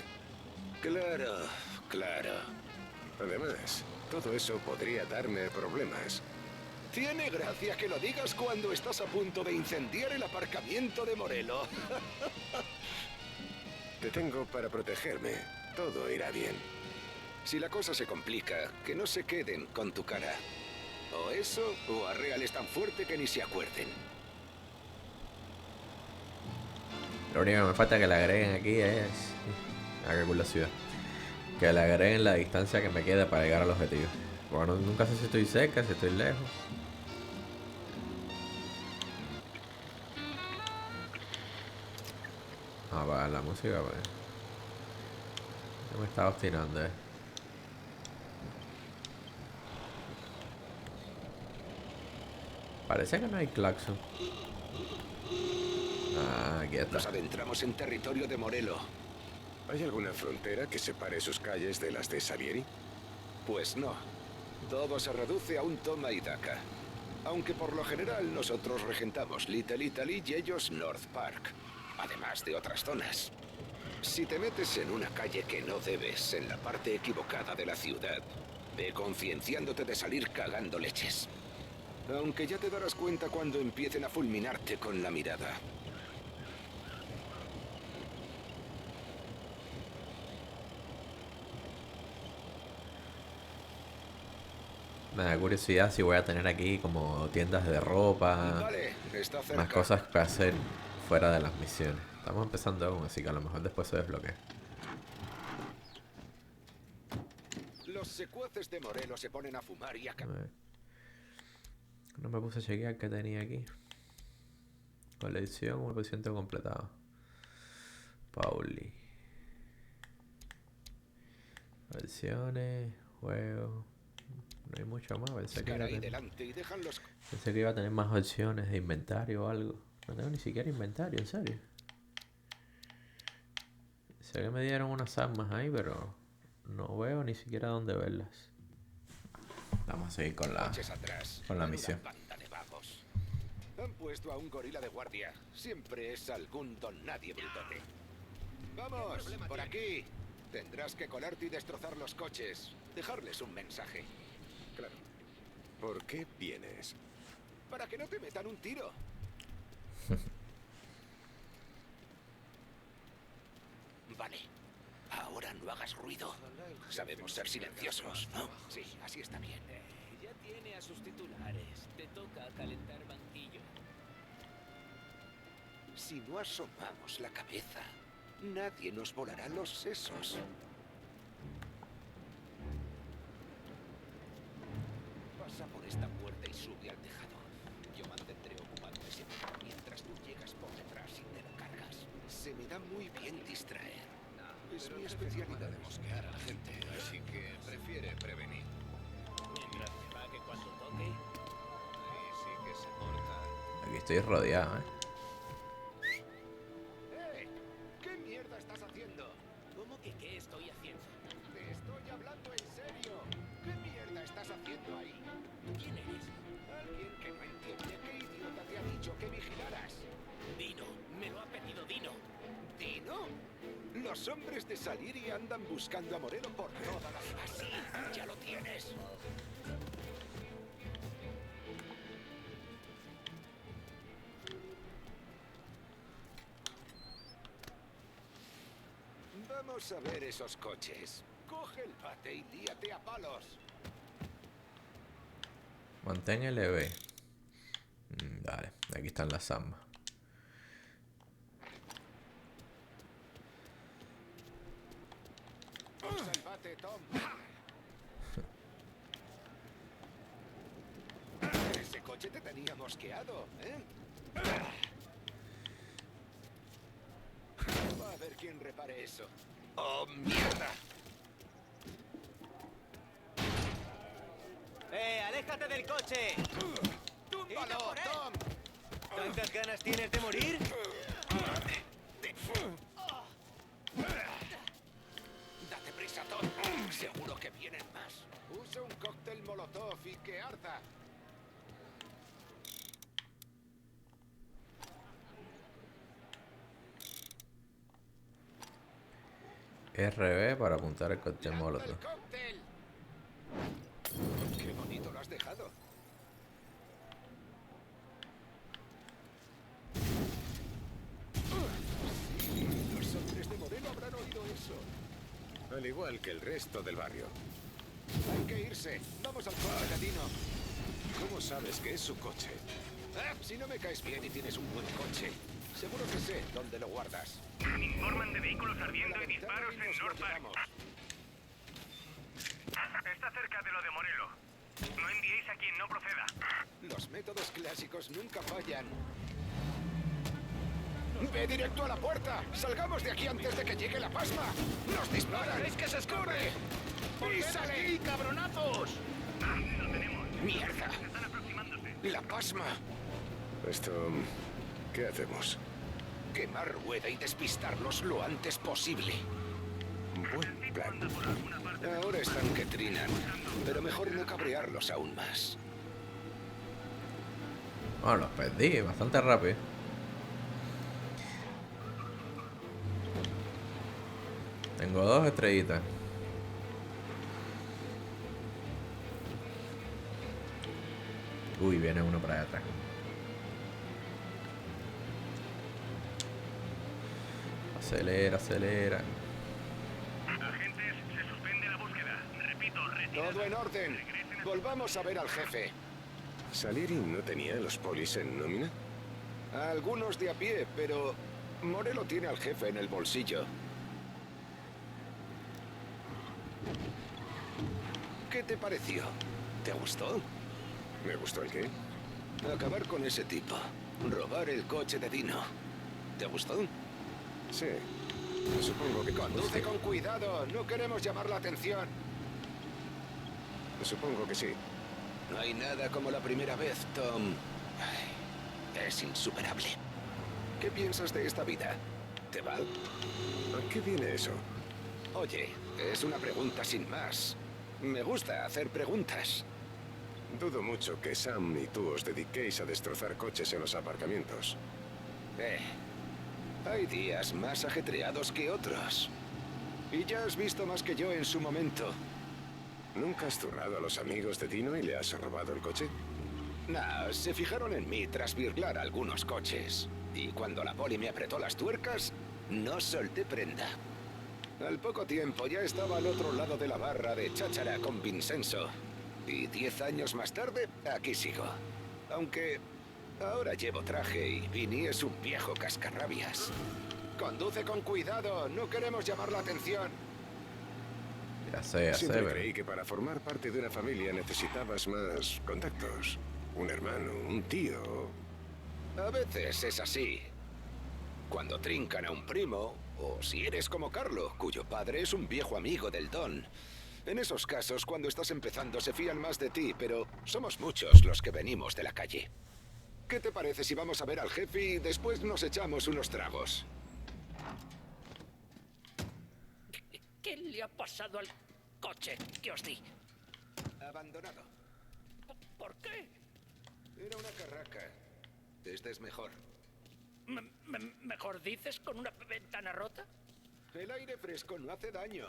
Claro, claro. Además, todo eso podría darme problemas. Tiene gracia que lo digas cuando estás a punto de incendiar el aparcamiento de Morello. Te tengo para protegerme. Todo irá bien. Si la cosa se complica, que no se queden con tu cara. O eso, o arréales tan fuerte que ni se acuerden. Lo único que me falta que le agreguen aquí es... qué cool la ciudad. Que le agreguen la distancia que me queda para llegar al objetivo. Bueno, nunca sé si estoy cerca, si estoy lejos. Apagar la música, pues. No me estaba obstinando, Parece que no hay claxon. Ah, aquí está. Nos adentramos en territorio de Morello. ¿Hay alguna frontera que separe sus calles de las de Salieri? Pues no. Todo se reduce a un toma y daca. Aunque por lo general nosotros regentamos Little Italy y ellos North Park. Además de otras zonas. Si te metes en una calle que no debes, en la parte equivocada de la ciudad, ve concienciándote de salir cagando leches. Aunque ya te darás cuenta cuando empiecen a fulminarte con la mirada. Me da curiosidad si voy a tener aquí como tiendas de ropa, Vale, está cerca. más cosas que hacer fuera de las misiones. Estamos empezando aún, así que a lo mejor después se desbloquea. Los secuaces de Morello se ponen a fumar y a... No me puse a chequear qué tenía aquí. Colección 1% completado. Pauli. Versiones, juegos. No hay mucho más. Pensé que iba a tener más opciones de inventario o algo. No tengo ni siquiera inventario, en serio. Sé que me dieron unas armas ahí, pero no veo ni siquiera dónde verlas. Vamos a seguir con la misión. Han puesto a un gorila de guardia. Siempre es algún don nadie brutote. ¡Vamos! ¡Por aquí! Tendrás que colarte y destrozar los coches. Dejarles un mensaje. Claro. ¿Por qué vienes? Para que no te metan un tiro. Vale. Ahora no hagas ruido. Sabemos ser silenciosos, ¿no? Sí, así está bien. Ya tiene a sus titulares. Te toca calentar banquillo. Si no asomamos la cabeza, nadie nos volará los sesos. Pasa por esta puerta y sube al tejado. Yo mantendré ocupado ese lugar mientras tú llegas por detrás y te lo cargas. Se me da muy bien distraer. Es mi especialidad de mosquear a la gente, así que prefiere prevenir. Mientras me va que cuando toque. Ahí sí que se corta. Aquí estoy rodeado, ¿Qué mierda estás haciendo? ¿Cómo que qué estoy haciendo? Te estoy hablando en serio. ¿Qué mierda estás haciendo ahí? ¿Quién eres? Alguien que no entiende. ¿Qué idiota te ha dicho que vigilaras? Dino. Me lo ha pedido Dino. ¿Dino? Los hombres de Salieri andan buscando a Morello por toda la ciudad. Así, ya lo tienes. Vamos a ver esos coches. Coge el bate y líate a palos. Mantén LB. Dale, aquí están las armas. Usa el bate, Tom. Ese coche te tenía mosqueado, ¿eh? Va a ver quién repare eso. ¡Oh, mierda! ¡Aléjate del coche! ¡Túmbalo, Tom! ¿Tantas ganas tienes de morir? ¡Date prisa, Tom! Seguro que vienen más. Usa un cóctel molotov y que arda. RB para apuntar el cóctel molotov. ¡Cóctel! ¡Qué bonito lo has dejado! Sí, los hombres de Morello habrán oído eso. Al igual que el resto del barrio. Hay que irse. Vamos al coche de Dino. ¿Cómo sabes que es su coche? Si no me caes bien y tienes un buen coche, seguro que sé dónde lo guardas. Informan de vehículos ardiendo y disparos en North Park. Está cerca de lo de Morello. No enviéis a quien no proceda. Los métodos clásicos nunca fallan. ¡Ve directo a la puerta! ¡Salgamos de aquí antes de que llegue la pasma! ¡Nos disparan! ¡Es que se escorre! ¡Písale! ¡Aquí, cabronazos! Lo tenemos. ¡Mierda! Están aproximándose. ¡La pasma! Esto... ¿qué hacemos? Quemar rueda y despistarlos lo antes posible. Buen plan. Ahora están que trinan, pero mejor no cabrearlos aún más. Bueno, los perdí bastante rápido. Tengo 2 estrellitas. Uy, viene uno para allá atrás. Acelera, acelera. Agentes, se suspende la búsqueda. Repito, retira. Todo en orden. Volvamos a ver al jefe. ¿Salieri no tenía a los polis en nómina? A algunos de a pie, pero Morello tiene al jefe en el bolsillo. ¿Qué te pareció? ¿Te gustó? ¿Me gustó el qué? Acabar con ese tipo. Robar el coche de Dino. ¿Te gustó? Sí. Supongo que Conduce con cuidado. No queremos llamar la atención. Supongo que sí. No hay nada como la primera vez, Tom. Ay, es insuperable. ¿Qué piensas de esta vida? ¿Te va? ¿A qué viene eso? Oye, es una pregunta sin más. Me gusta hacer preguntas. Dudo mucho que Sam y tú os dediquéis a destrozar coches en los aparcamientos. Hay días más ajetreados que otros. Y ya has visto más que yo en su momento. ¿Nunca has zurrado a los amigos de Dino y le has robado el coche? No, se fijaron en mí tras virlar algunos coches. Y cuando la poli me apretó las tuercas, no solté prenda. Al poco tiempo ya estaba al otro lado de la barra de cháchara con Vincenzo. Y 10 años más tarde, aquí sigo. Aunque ahora llevo traje y Vinny es un viejo cascarrabias. Conduce con cuidado, no queremos llamar la atención. Ya sé, Siempre pero... creí que para formar parte de una familia necesitabas más contactos. Un hermano, un tío. A veces es así. Cuando trincan a un primo, o si eres como Carlo, cuyo padre es un viejo amigo del Don. En esos casos, cuando estás empezando, se fían más de ti, pero somos muchos los que venimos de la calle. ¿Qué te parece si vamos a ver al jefe y después nos echamos unos tragos? ¿Qué le ha pasado al coche que os di? Abandonado. ¿Por qué? Era una carraca. Este es mejor. ¿Mejor dices con una ventana rota? El aire fresco no hace daño.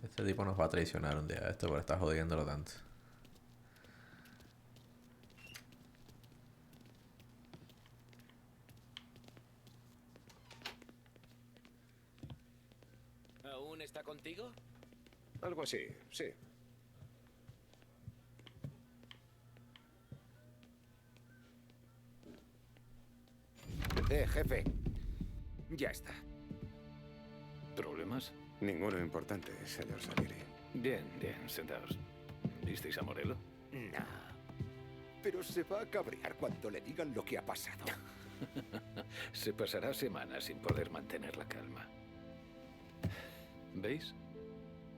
Este tipo nos va a traicionar un día esto por estar jodiéndolo tanto. ¿Aún está contigo? Algo así, sí. Jefe. Ya está. ¿Problemas? Ninguno importante, señor Salieri. Bien, bien, sentaos. ¿Visteis a Morello? No. Pero se va a cabrear cuando le digan lo que ha pasado. Se pasará semanas sin poder mantener la calma. ¿Veis?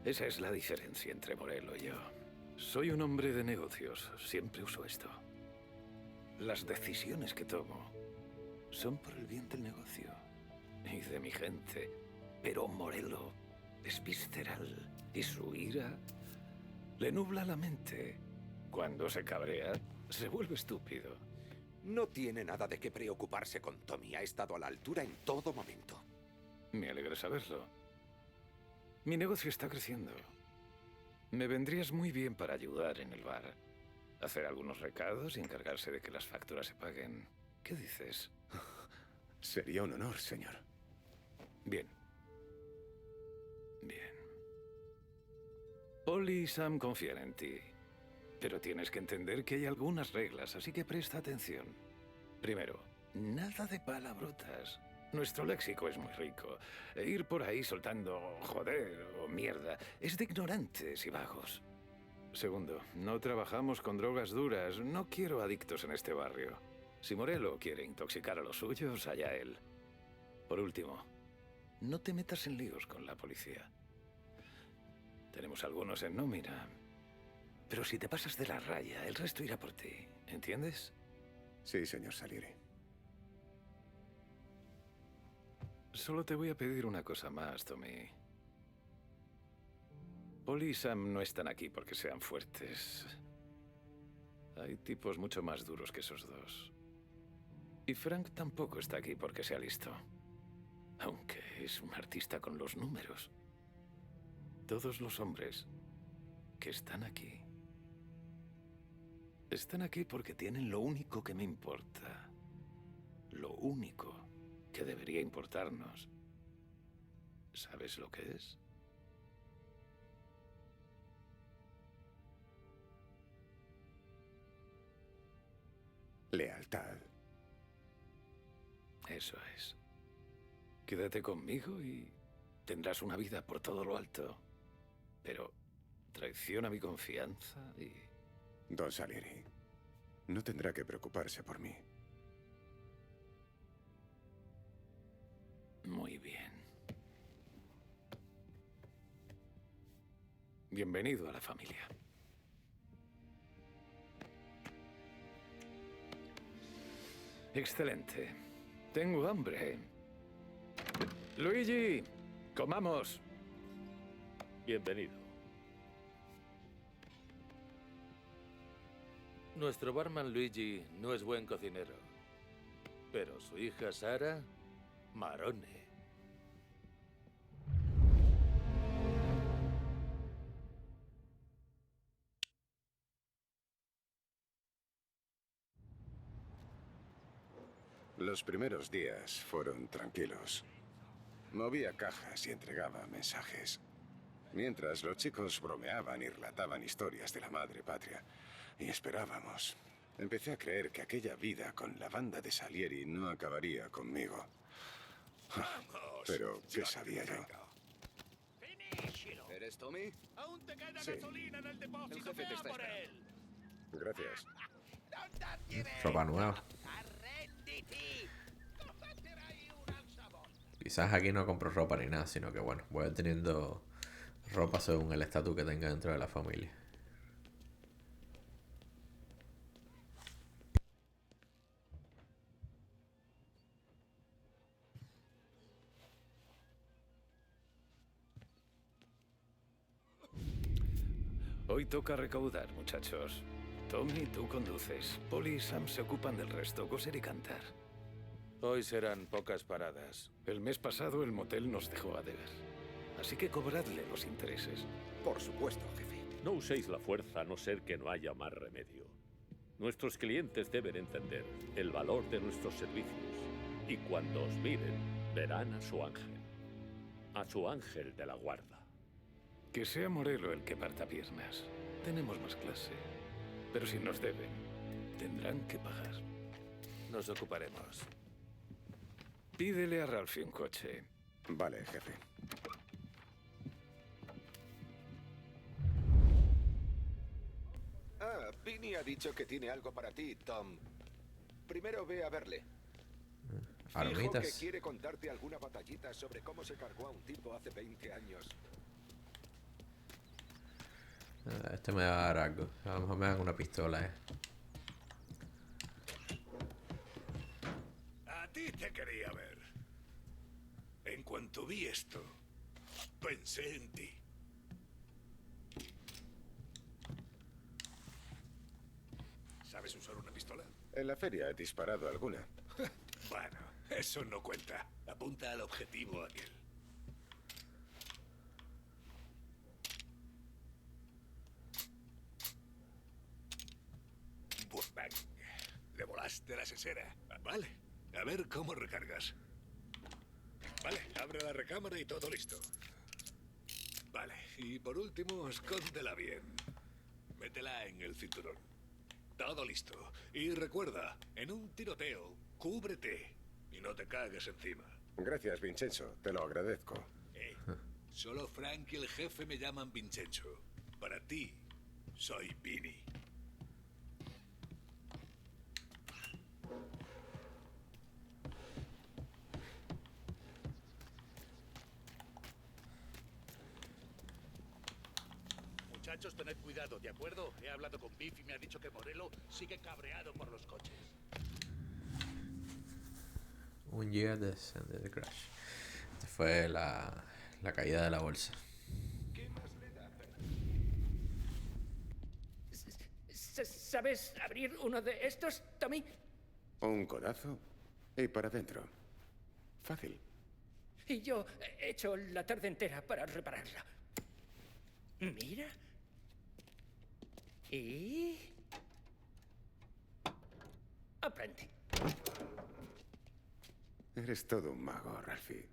Esa es la diferencia entre Morello y yo. Soy un hombre de negocios. Siempre uso esto. Las decisiones que tomo son por el bien del negocio y de mi gente. Pero Morello es visceral y su ira le nubla la mente. Cuando se cabrea, se vuelve estúpido. No tiene nada de qué preocuparse con Tommy. Ha estado a la altura en todo momento. Me alegra saberlo. Mi negocio está creciendo. Me vendrías muy bien para ayudar en el bar. Hacer algunos recados y encargarse de que las facturas se paguen. ¿Qué dices? Sería un honor, señor. Bien. Bien. Polly y Sam confían en ti. Pero tienes que entender que hay algunas reglas, así que presta atención. Primero, nada de palabrotas. Nuestro léxico es muy rico. Ir por ahí soltando joder o mierda es de ignorantes y vagos. Segundo, no trabajamos con drogas duras. No quiero adictos en este barrio. Si Morello quiere intoxicar a los suyos, allá él. Por último, no te metas en líos con la policía. Tenemos algunos en nómina. Pero si te pasas de la raya, el resto irá por ti. ¿Entiendes? Sí, señor Salieri. Solo te voy a pedir una cosa más, Tommy. Polly y Sam no están aquí porque sean fuertes. Hay tipos mucho más duros que esos dos. Y Frank tampoco está aquí porque sea listo. Aunque es un artista con los números. Todos los hombres que están aquí porque tienen lo único que me importa. Lo único que debería importarnos. ¿Sabes lo que es? Lealtad. Eso es. Quédate conmigo y tendrás una vida por todo lo alto. Pero traiciona mi confianza y... Don Salieri, no tendrá que preocuparse por mí. Muy bien. Bienvenido a la familia. Excelente. Tengo hambre. Luigi, comamos. Bienvenido. Nuestro barman Luigi no es buen cocinero, pero su hija Sara, marone. Los primeros días fueron tranquilos. Movía cajas y entregaba mensajes. Mientras los chicos bromeaban y relataban historias de la madre patria. Y esperábamos. Empecé a creer que aquella vida con la banda de Salieri no acabaría conmigo. Pero, ¿qué sabía yo? ¿Eres Tommy? Aún te queda Sí. gasolina en el depósito. El jefe te Ve a está por esperando. él. Gracias. Ropa nueva. Quizás aquí no compro ropa ni nada, sino que bueno, voy teniendo ropa según el estatus que tenga dentro de la familia. Hoy toca recaudar, muchachos. Tommy, tú conduces. Polly y Sam se ocupan del resto, coser y cantar. Hoy serán pocas paradas. El mes pasado el motel nos dejó a deber. Así que cobradle los intereses. Por supuesto, jefe. No uséis la fuerza a no ser que no haya más remedio. Nuestros clientes deben entender el valor de nuestros servicios. Y cuando os miren, verán a su ángel. A su ángel de la guarda. Que sea Morello el que parta piernas. Tenemos más clase. Pero si nos deben, tendrán que pagar. Nos ocuparemos. Pídele a Ralphie un coche. Vale, jefe. Ah, Vinny ha dicho que tiene algo para ti, Tom. Primero ve a verle. Fijo que Armitas. quiere contarte alguna batallita sobre cómo se cargó a un tipo hace 20 años. Este me va a dar algo. A lo mejor me dan una pistola, A ti te quería ver. En cuanto vi esto, pensé en ti. ¿Sabes usar una pistola? En la feria he disparado alguna. Bueno, eso no cuenta. Apunta al objetivo aquel. Bang. Le volaste la sesera. Vale, a ver cómo recargas. Vale, abre la recámara y todo listo. Vale, y por último, escóndela bien. Métela en el cinturón. Todo listo. Y recuerda, en un tiroteo, cúbrete y no te cagues encima. Gracias, Vincenzo. Te lo agradezco. Solo Frank y el jefe me llaman Vincenzo. Para ti, soy Vinny. Muchachos, tened cuidado, ¿de acuerdo? He hablado con Biff y me ha dicho que Morello sigue cabreado por los coches. Un year descended the crash. Esta fue la caída de la bolsa. ¿Sabes abrir uno de estos, Tommy? Un codazo y para adentro. Fácil. Y yo he hecho la tarde entera para repararla. Mira. Y... aprende. Eres todo un mago, Ralphie.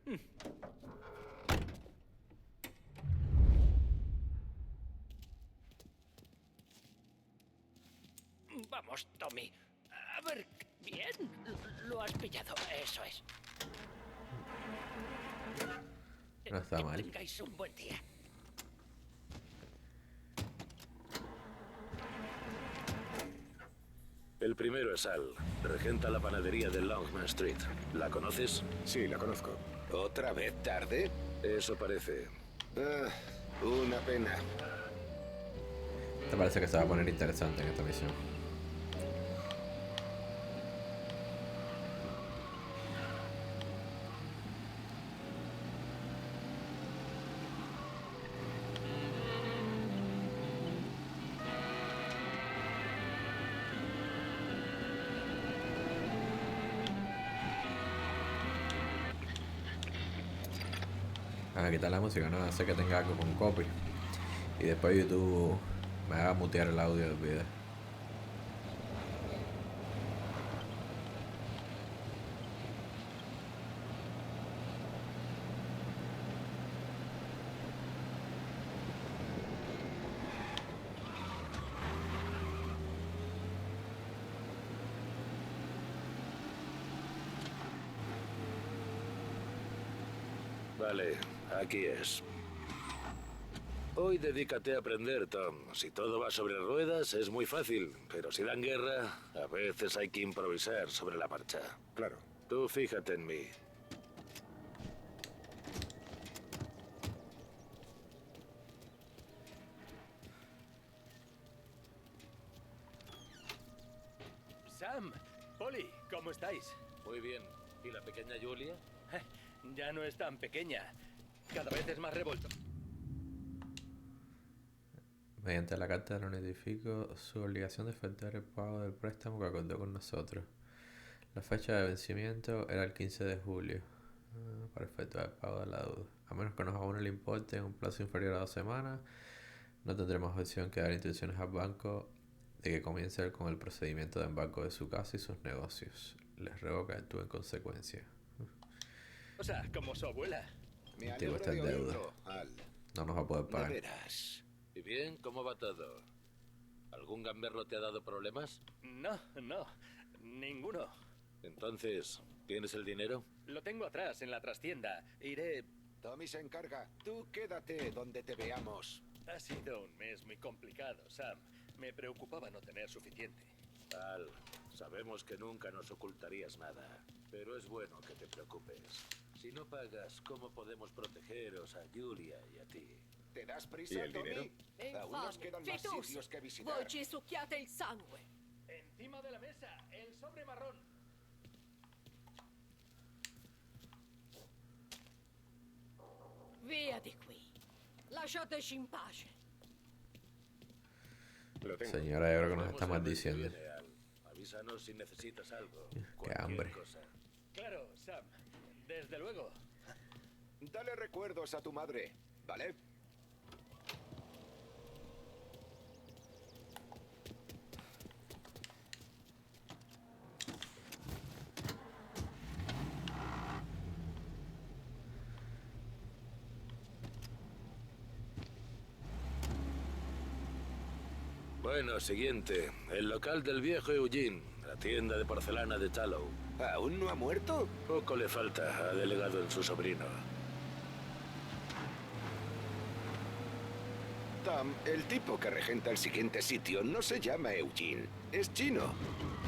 Vamos, Tommy. A ver, bien. Lo has pillado, eso es. No está mal. Tengáis un buen día. El primero es Al. Regenta la panadería de Longman Street. ¿La conoces? Sí, la conozco. ¿Otra vez tarde? Eso parece. Ah, una pena. Te parece que se va a poner interesante en esta misión. A quitar la música, no hace que tenga algo con copy. Y después YouTube me haga mutear el audio del video. Vale, aquí es. Hoy dedícate a aprender, Tom. Si todo va sobre ruedas, es muy fácil. Pero si dan guerra, a veces hay que improvisar sobre la marcha. Claro. Tú fíjate en mí. Sam, Polly, ¿cómo estáis? Muy bien. ¿Y la pequeña Julia? Ya no es tan pequeña. Cada vez es más revolto. Mediante la carta le notifico su obligación de efectuar el pago del préstamo que acordó con nosotros. La fecha de vencimiento era el 15 de julio para efectuar el pago de la deuda. A menos que nos abone el importe en un plazo inferior a 2 semanas, no tendremos opción que dar instrucciones al banco de que comience con el procedimiento de embargo de su casa y sus negocios. Les ruego que actúe en consecuencia. O sea, como su abuela. Me El tipo alegro está de en deuda. oírlo, Al. No nos va a poder De pagar. veras. ¿Y bien? ¿Cómo va todo? ¿Algún gamberro te ha dado problemas? No, ninguno. Entonces, ¿tienes el dinero? Lo tengo atrás, en la trastienda. Iré... Tommy se encarga. Tú quédate donde te veamos. Ha sido un mes muy complicado, Sam. Me preocupaba no tener suficiente. Al, sabemos que nunca nos ocultarías nada, pero es bueno que te preocupes. Si no pagas, ¿cómo podemos protegeros a Julia y a ti? ¿Te das ¿Y prisa, el Tommy? dinero? Aún nos quedan más sitios que visitar. Voi ci succhiate il sangue. Encima de la mesa, el sobre marrón. Via di qui. Lasciateci in pace. Lo tengo. Señora, yo creo que nos está Vamos el mes que maldiciendo. viene, Al. Avísanos si necesitas algo. Qué cualquier hambre. cosa. Claro, Sam. Desde luego. Dale recuerdos a tu madre, ¿vale? Bueno, siguiente. El local del viejo Eugene, la tienda de porcelana de Tallow. ¿Aún no ha muerto? Poco le falta, ha delegado en su sobrino. Tom, el tipo que regenta el siguiente sitio no se llama Eugene. Es chino.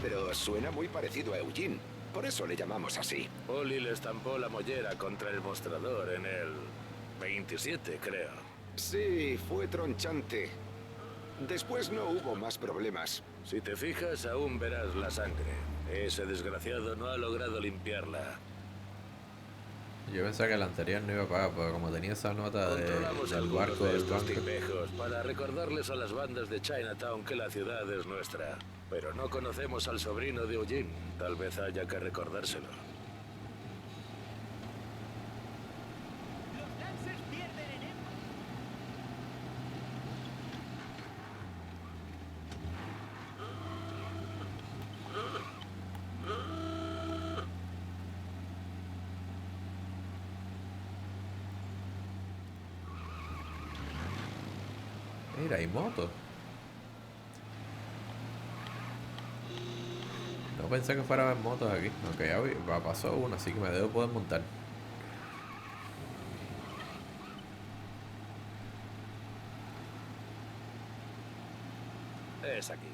Pero suena muy parecido a Eugene. Por eso le llamamos así. Polly le estampó la mollera contra el mostrador en el 27, creo. Sí, fue tronchante. Después no hubo más problemas. Si te fijas, aún verás la sangre. Ese desgraciado no ha logrado limpiarla. Yo pensaba que el anterior no iba a pagar, porque como tenía esa nota Controlamos del algunos barco de del estos banco. tipejos para recordarles a las bandas de Chinatown que la ciudad es nuestra. Pero no conocemos al sobrino de Eugene. Tal vez haya que recordárselo. Los Lancers pierden en Mira, hay motos. No pensé que fuera a haber motos aquí. Aunque ya pasó una, así que me debo poder montar. Es aquí.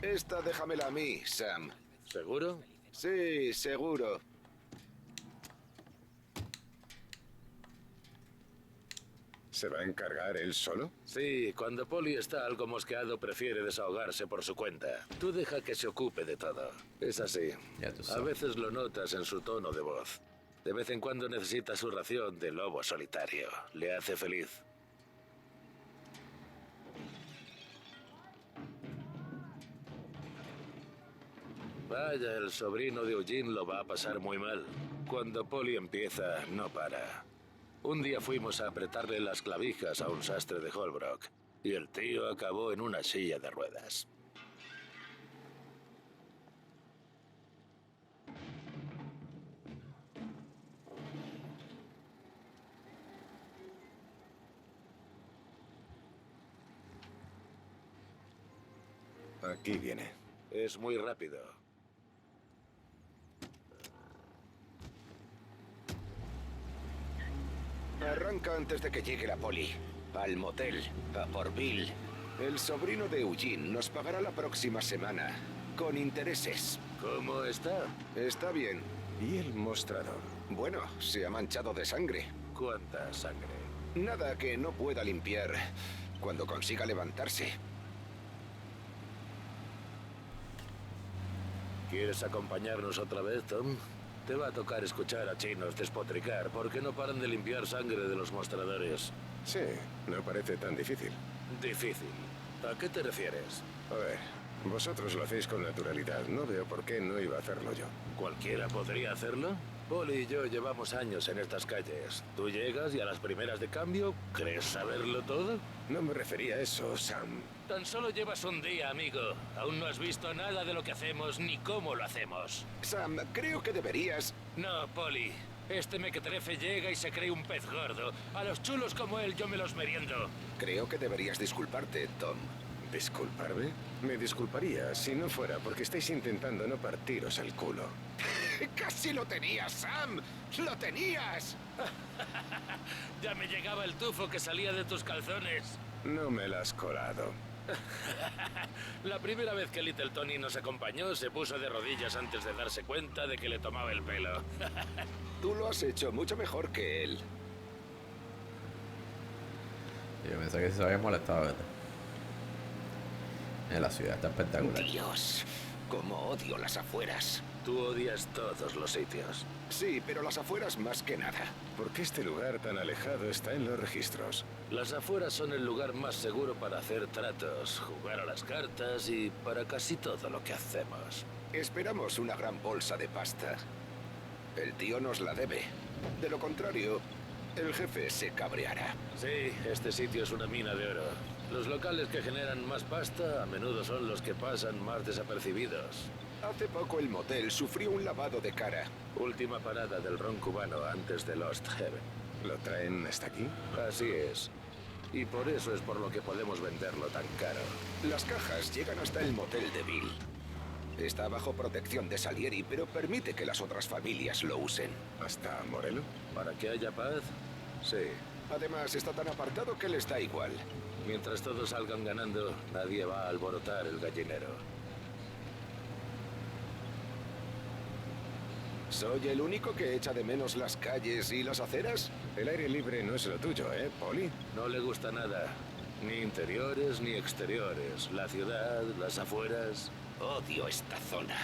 Esta déjamela a mí, Sam. ¿Seguro? Sí, seguro. ¿Se va a encargar él solo? Sí, cuando Polly está algo mosqueado prefiere desahogarse por su cuenta. Tú deja que se ocupe de todo. Es así. Ya tú A sabes. veces lo notas en su tono de voz. De vez en cuando necesita su ración de lobo solitario. Le hace feliz. Vaya, el sobrino de Eugene lo va a pasar muy mal. Cuando Polly empieza, no para. Un día fuimos a apretarle las clavijas a un sastre de Holbrook y el tío acabó en una silla de ruedas. Aquí viene. Es muy rápido. Arranca antes de que llegue la poli. Al motel, a por Bill. El sobrino de Eugene nos pagará la próxima semana, con intereses. ¿Cómo está? Está bien. ¿Y el mostrador? Bueno, se ha manchado de sangre. ¿Cuánta sangre? Nada que no pueda limpiar cuando consiga levantarse. ¿Quieres acompañarnos otra vez, Tom? Te va a tocar escuchar a chinos despotricar porque no paran de limpiar sangre de los mostradores. Sí, no parece tan difícil. Difícil. ¿A qué te refieres? A ver, vosotros lo hacéis con naturalidad. No veo por qué no iba a hacerlo yo. ¿Cualquiera podría hacerlo? Polly y yo llevamos años en estas calles. Tú llegas y a las primeras de cambio, ¿crees saberlo todo? No me refería a eso, Sam. Tan solo llevas un día, amigo. Aún no has visto nada de lo que hacemos ni cómo lo hacemos. Sam, creo que deberías... No, Polly. Este mequetrefe llega y se cree un pez gordo. A los chulos como él yo me los meriendo. Creo que deberías disculparte, Tom. ¿Disculparme? Me disculparía si no fuera porque estáis intentando no partiros el culo. ¡Casi lo tenías, Sam! ¡Lo tenías! Ya me llegaba el tufo que salía de tus calzones. No me la has colado. La primera vez que Little Tony nos acompañó, se puso de rodillas antes de darse cuenta de que le tomaba el pelo. Tú lo has hecho mucho mejor que él. Yo pensé que se había molestado, ¿verdad? La ciudad está espectacular. Dios, cómo odio las afueras. Tú odias todos los sitios. Sí, pero las afueras más que nada. ¿Por qué este lugar tan alejado está en los registros? Las afueras son el lugar más seguro para hacer tratos, jugar a las cartas y para casi todo lo que hacemos. Esperamos una gran bolsa de pasta. El tío nos la debe. De lo contrario, el jefe se cabreará. Sí, este sitio es una mina de oro. Los locales que generan más pasta a menudo son los que pasan más desapercibidos. Hace poco el motel sufrió un lavado de cara. Última parada del ron cubano antes de Lost Heaven. ¿Lo traen hasta aquí? Así es. Y por eso es por lo que podemos venderlo tan caro. Las cajas llegan hasta el motel de Bill. Está bajo protección de Salieri, pero permite que las otras familias lo usen. ¿Hasta Morello? ¿Para que haya paz? Sí. Además, está tan apartado que les da igual. Mientras todos salgan ganando, nadie va a alborotar el gallinero. ¿Soy el único que echa de menos las calles y las aceras? El aire libre no es lo tuyo, ¿eh, Polly? No le gusta nada. Ni interiores ni exteriores. La ciudad, las afueras. Odio esta zona.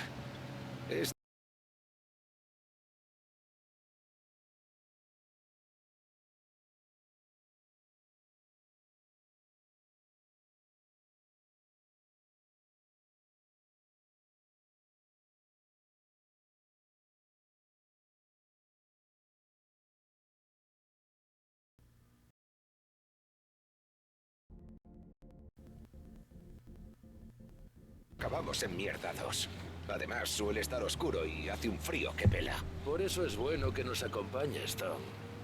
Acabamos enmierdados. Además, suele estar oscuro y hace un frío que pela. Por eso es bueno que nos acompañes, Tom.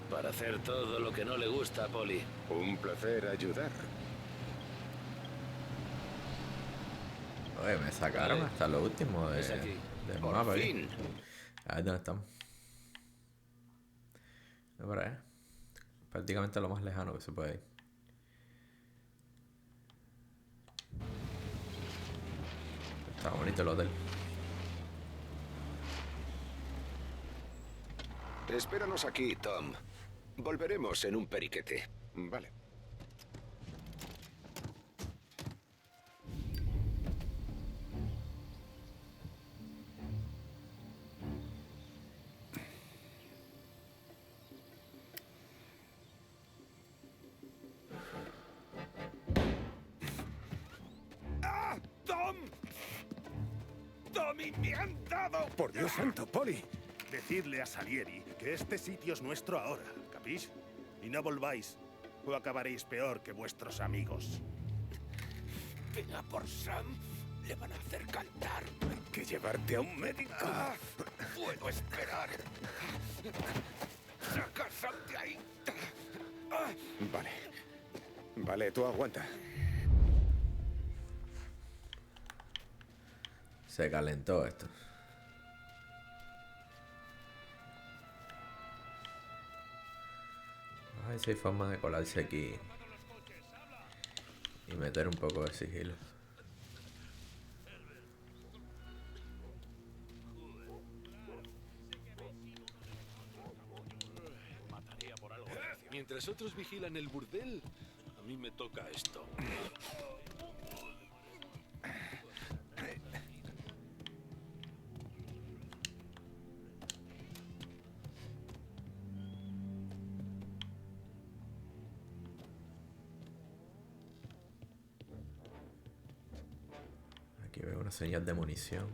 Para hacer todo lo que no le gusta a Polly. Un placer ayudar. Oye, me sacaron hasta lo último de, Es aquí. del Por mapa. fin. Ahí donde estamos. Por ahí. Prácticamente lo más lejano que se puede ir. Está bonito el hotel. Espéranos aquí, Tom. Volveremos en un periquete. Vale. ¡Ah! ¡Tom! ¡Tommy, me han dado! Por Dios santo, Polly. Decidle a Salieri que este sitio es nuestro ahora, ¿capís? Y no volváis, o acabaréis peor que vuestros amigos. Venga por Sam. Le van a hacer cantar. Hay que llevarte a un médico. Puedo esperar. ¡Saca a Sam de ahí! Vale. Vale, tú aguanta. Se calentó esto. A ver si hay forma de colarse aquí y meter un poco de sigilo. Mientras otros vigilan el burdel, a mí me toca esto. Aquí veo una señal de munición.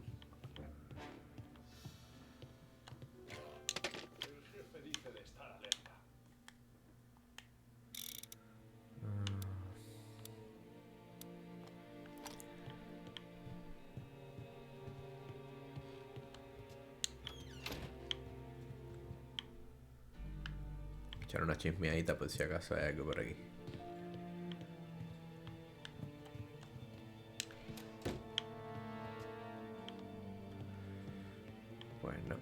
Echar una chismeadita por si acaso hay algo por aquí. Pues no.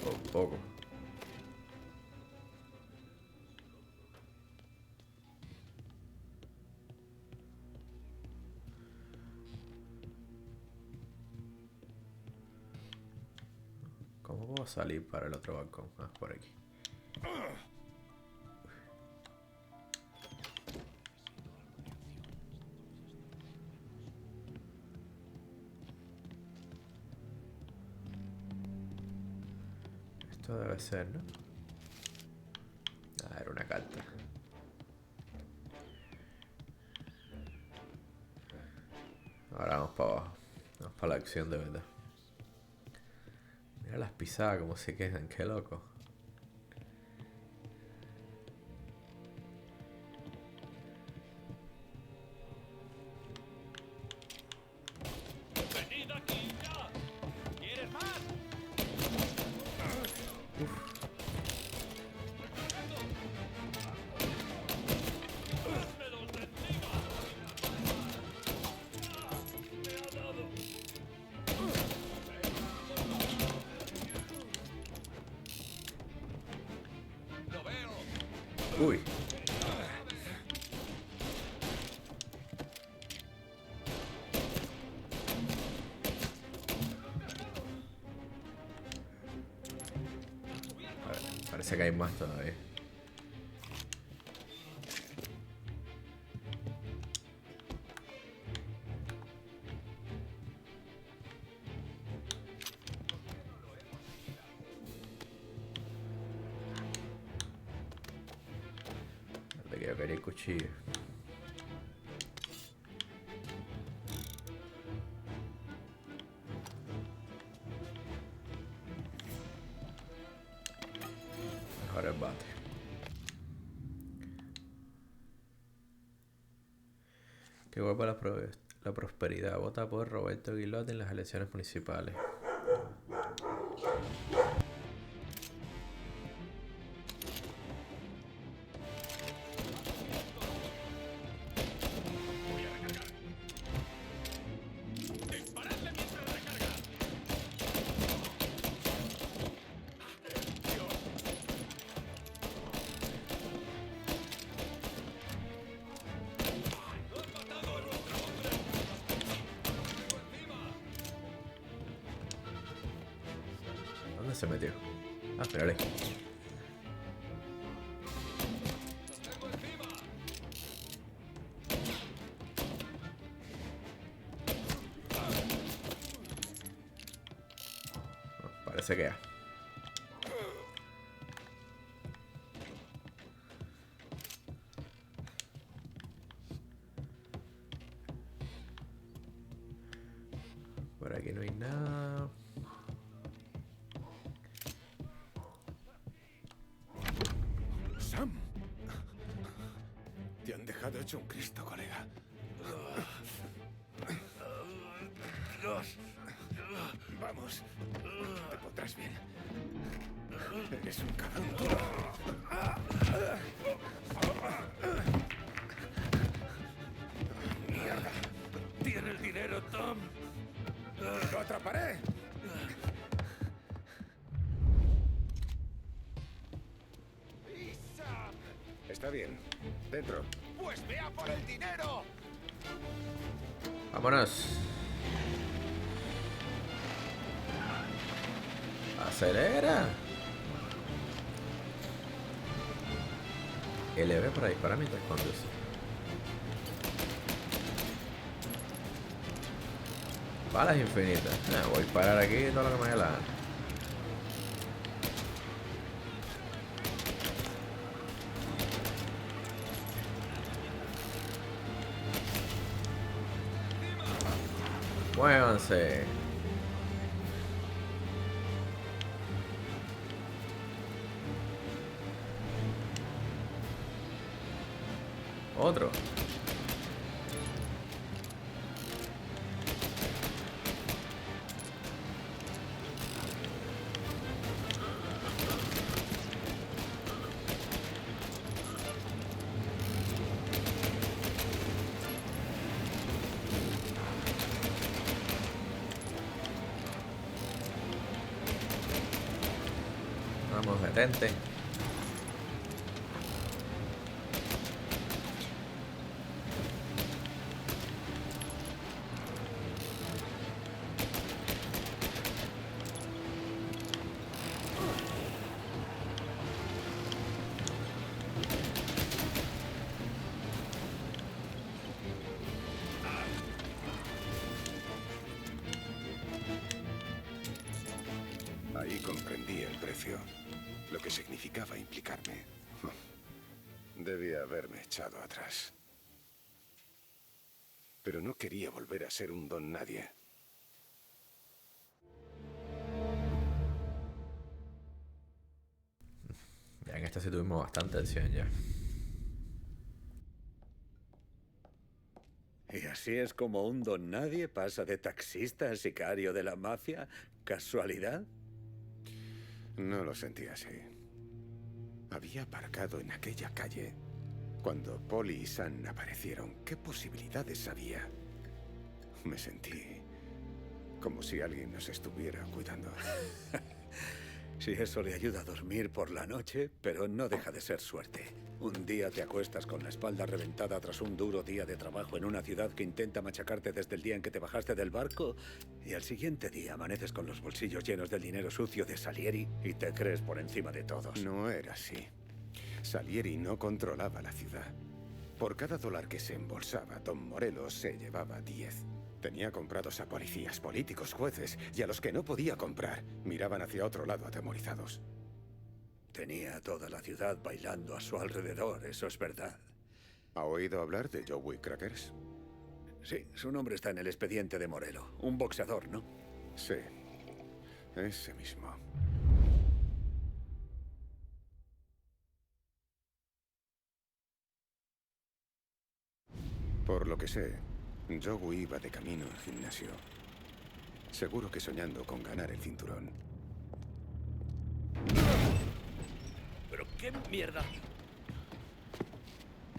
Por poco. ¿Cómo puedo salir para el otro balcón? Ah, por aquí. Esto debe ser, ¿no? Ah, era una carta. Ahora vamos para abajo. Vamos para la acción de verdad. Mira las pisadas como se quedan, qué loco. ¡Venid aquí ya! ¿Quieres más? ¡Házmelos de encima! ¡Me ha dado! ¡Lo veo! Uy. Parece que hay más todavía. Donde yo quería el cuchillo. Mejor el bate. Qué guapa la prosperidad. Vota por Roberto Guilot en las elecciones municipales. ¿Dónde se metió? Ah, espérale. Parece que ya. Por aquí no hay nada. Sam. Te han dejado hecho un Cristo, colega. Vamos. Te pondrás bien. Eres un cabrón. atraparé. Está bien. Dentro. ¡Pues vea por el dinero! Vámonos. Acelera. LB para disparar mientras conduce. Balas infinitas. Voy a parar aquí todo lo que me dé la gana. Muévanse. Otro. Vamos, detente. Ahí comprendí el precio, lo que significaba implicarme. Debía haberme echado atrás. Pero no quería volver a ser un don nadie. Ya en esta sí tuvimos bastante acción ya. ¿Y así es como un don nadie pasa de taxista a sicario de la mafia? ¿Casualidad? No lo sentí así. Había aparcado en aquella calle cuando Polly y Sam aparecieron. ¿Qué posibilidades había? Me sentí como si alguien nos estuviera cuidando. Si eso le ayuda a dormir por la noche, pero no deja de ser suerte. Un día te acuestas con la espalda reventada tras un duro día de trabajo en una ciudad que intenta machacarte desde el día en que te bajaste del barco, y al siguiente día amaneces con los bolsillos llenos del dinero sucio de Salieri y te crees por encima de todos. No era así. Salieri no controlaba la ciudad. Por cada dólar que se embolsaba, Don Morelos se llevaba 10. Tenía comprados a policías, políticos, jueces, y a los que no podía comprar miraban hacia otro lado atemorizados. Tenía a toda la ciudad bailando a su alrededor, eso es verdad. ¿Ha oído hablar de Joey Crackers? Sí, su nombre está en el expediente de Morelo. Un boxeador, ¿no? Sí, ese mismo. Por lo que sé, Joey iba de camino al gimnasio. Seguro que soñando con ganar el cinturón. ¿Pero qué mierda?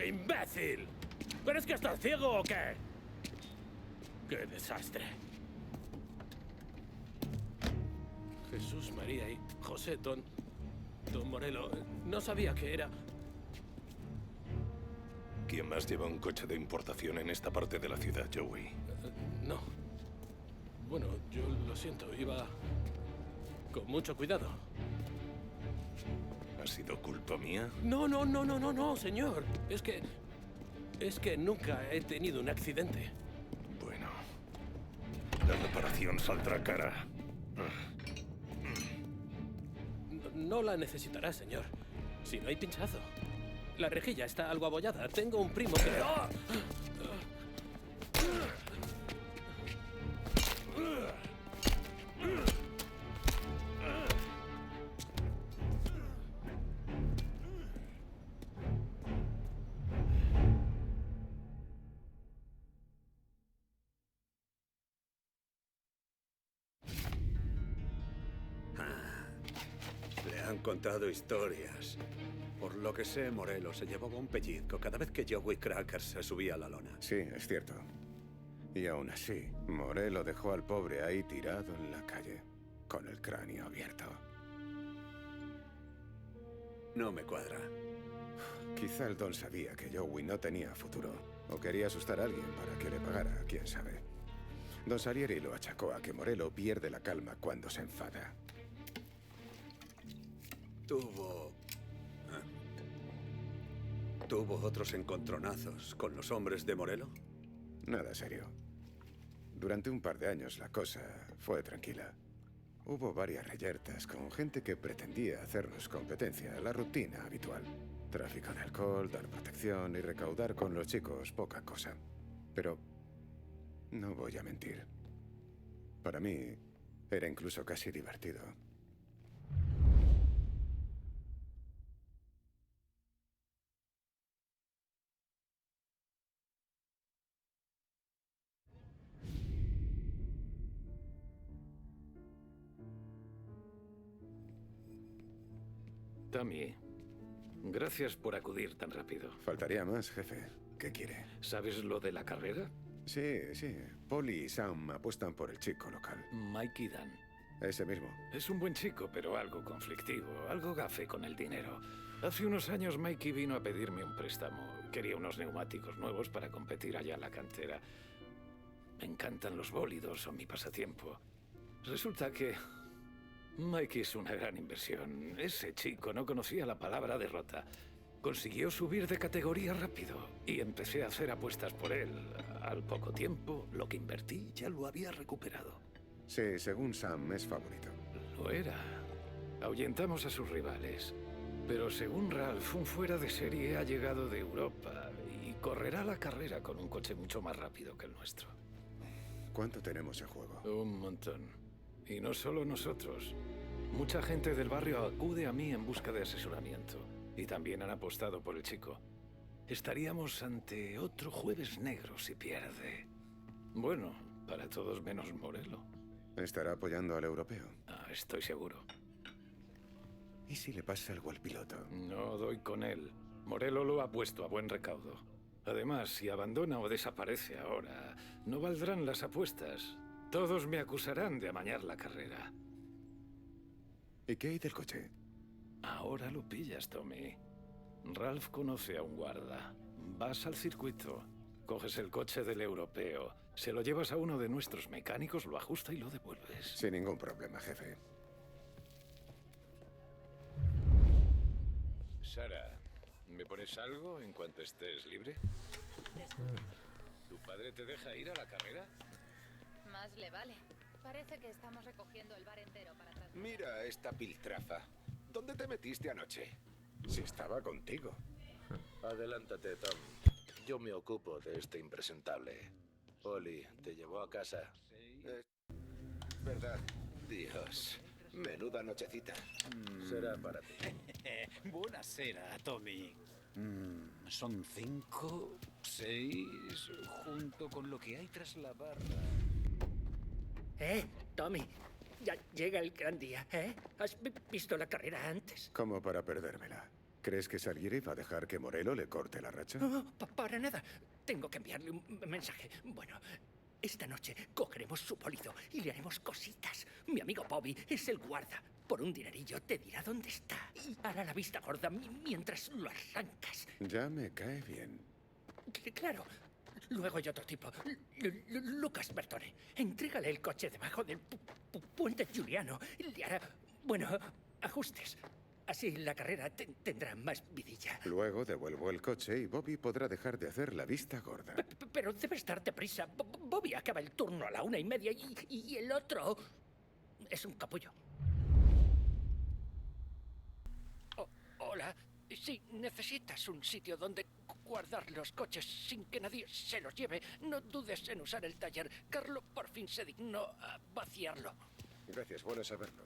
¡Imbécil! ¿Pero es que estás ciego o qué? ¡Qué desastre! Jesús María y José, Don Morelo, no sabía que era... ¿Quién más lleva un coche de importación en esta parte de la ciudad, Joey? No. Bueno, yo lo siento, iba con mucho cuidado. ¿Ha sido culpa mía? No, señor. Es que nunca he tenido un accidente. Bueno, la reparación saldrá cara. No la necesitará, señor. Si no hay pinchazo. La rejilla está algo abollada. Tengo un primo que... Le han contado historias. Por lo que sé, Morelo se llevaba un pellizco cada vez que Joey Crackers se subía a la lona. Sí, es cierto. Y aún así, Morello dejó al pobre ahí tirado en la calle, con el cráneo abierto. No me cuadra. Quizá el don sabía que Joey no tenía futuro, o quería asustar a alguien para que le pagara, quién sabe. Don Salieri lo achacó a que Morello pierde la calma cuando se enfada. ¿Tuvo otros encontronazos con los hombres de Morello? Nada serio. Durante un par de años la cosa fue tranquila. Hubo varias reyertas con gente que pretendía hacernos competencia, la rutina habitual. Tráfico de alcohol, dar protección y recaudar con los chicos, poca cosa. Pero no voy a mentir. Para mí era incluso casi divertido. Tommy, gracias por acudir tan rápido. Faltaría más, jefe. ¿Qué quiere? ¿Sabes lo de la carrera? Sí. Polly y Sam apuestan por el chico local. Mikey Dan. Ese mismo. Es un buen chico, pero algo conflictivo, algo gafe con el dinero. Hace unos años Mikey vino a pedirme un préstamo. Quería unos neumáticos nuevos para competir allá en la cantera. Me encantan los bólidos, son mi pasatiempo. Resulta que Mikey es una gran inversión. Ese chico no conocía la palabra derrota. Consiguió subir de categoría rápido y empecé a hacer apuestas por él. Al poco tiempo, lo que invertí ya lo había recuperado. Sí, según Sam, es favorito. Lo era. Ahuyentamos a sus rivales. Pero según Ralph, un fuera de serie ha llegado de Europa y correrá la carrera con un coche mucho más rápido que el nuestro. ¿Cuánto tenemos en juego? Un montón. Y no solo nosotros. Mucha gente del barrio acude a mí en busca de asesoramiento. Y también han apostado por el chico. Estaríamos ante otro jueves negro si pierde. Bueno, para todos menos Morello. ¿Estará apoyando al europeo? Estoy seguro. ¿Y si le pasa algo al piloto? No doy con él. Morello lo ha puesto a buen recaudo. Además, si abandona o desaparece ahora, no valdrán las apuestas. Todos me acusarán de amañar la carrera. ¿Y qué hay del coche? Ahora lo pillas, Tommy. Ralph conoce a un guarda. Vas al circuito, coges el coche del europeo, se lo llevas a uno de nuestros mecánicos, lo ajusta y lo devuelves. Sin ningún problema, jefe. Sara, ¿me pones algo en cuanto estés libre? ¿Tu padre te deja ir a la carrera? Más le vale. Parece que estamos recogiendo el bar entero para trasladar. Mira esta piltrafa. ¿Dónde te metiste anoche? Si estaba contigo. Adelántate, Tom. Yo me ocupo de este impresentable. Polly, ¿te llevó a casa? ¿Verdad? Dios, menuda nochecita. Será para ti. Buonasera, Tommy. Son 5, 6, junto con lo que hay tras la barra. Tommy, ya llega el gran día, ¿eh? ¿Has visto la carrera antes? Como para perdérmela. ¿Crees que Salieri va a dejar que Morello le corte la racha? No, para nada. Tengo que enviarle un mensaje. Bueno, esta noche cogeremos su bólido y le haremos cositas. Mi amigo Bobby es el guarda. Por un dinerillo te dirá dónde está y hará la vista gorda mientras lo arrancas. Ya me cae bien. Claro. Luego hay otro tipo, Lucas Bertone. Entrégale el coche debajo del puente Giuliano. Le hará, bueno, ajustes. Así la carrera tendrá más vidilla. Luego devuelvo el coche y Bobby podrá dejar de hacer la vista gorda. Pero debes darte prisa. Bobby acaba el turno a la 1:30 y el otro es un capullo. Hola. Si necesitas un sitio donde guardar los coches sin que nadie se los lleve, no dudes en usar el taller. Carlo por fin se dignó a vaciarlo. Gracias, bueno saberlo.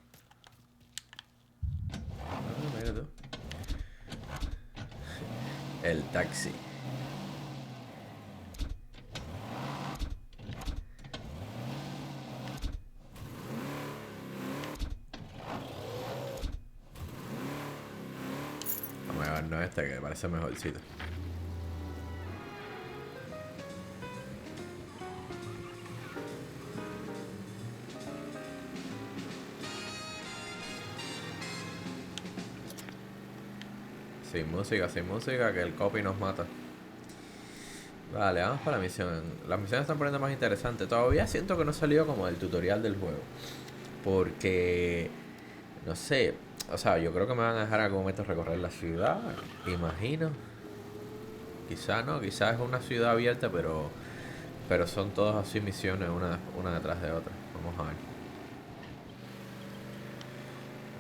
Mira tú. El taxi. Vamos a llevarnos este que parece mejorcito. Sin música, que el copy nos mata. Vale, vamos para la misión. Las misiones están poniendo más interesantes. Todavía siento que no salió como el tutorial del juego. Porque, no sé, o sea, yo creo que me van a dejar en algún momento recorrer la ciudad, imagino. Quizá no, quizás es una ciudad abierta, pero son todas así misiones, una detrás de otra. Vamos a ver.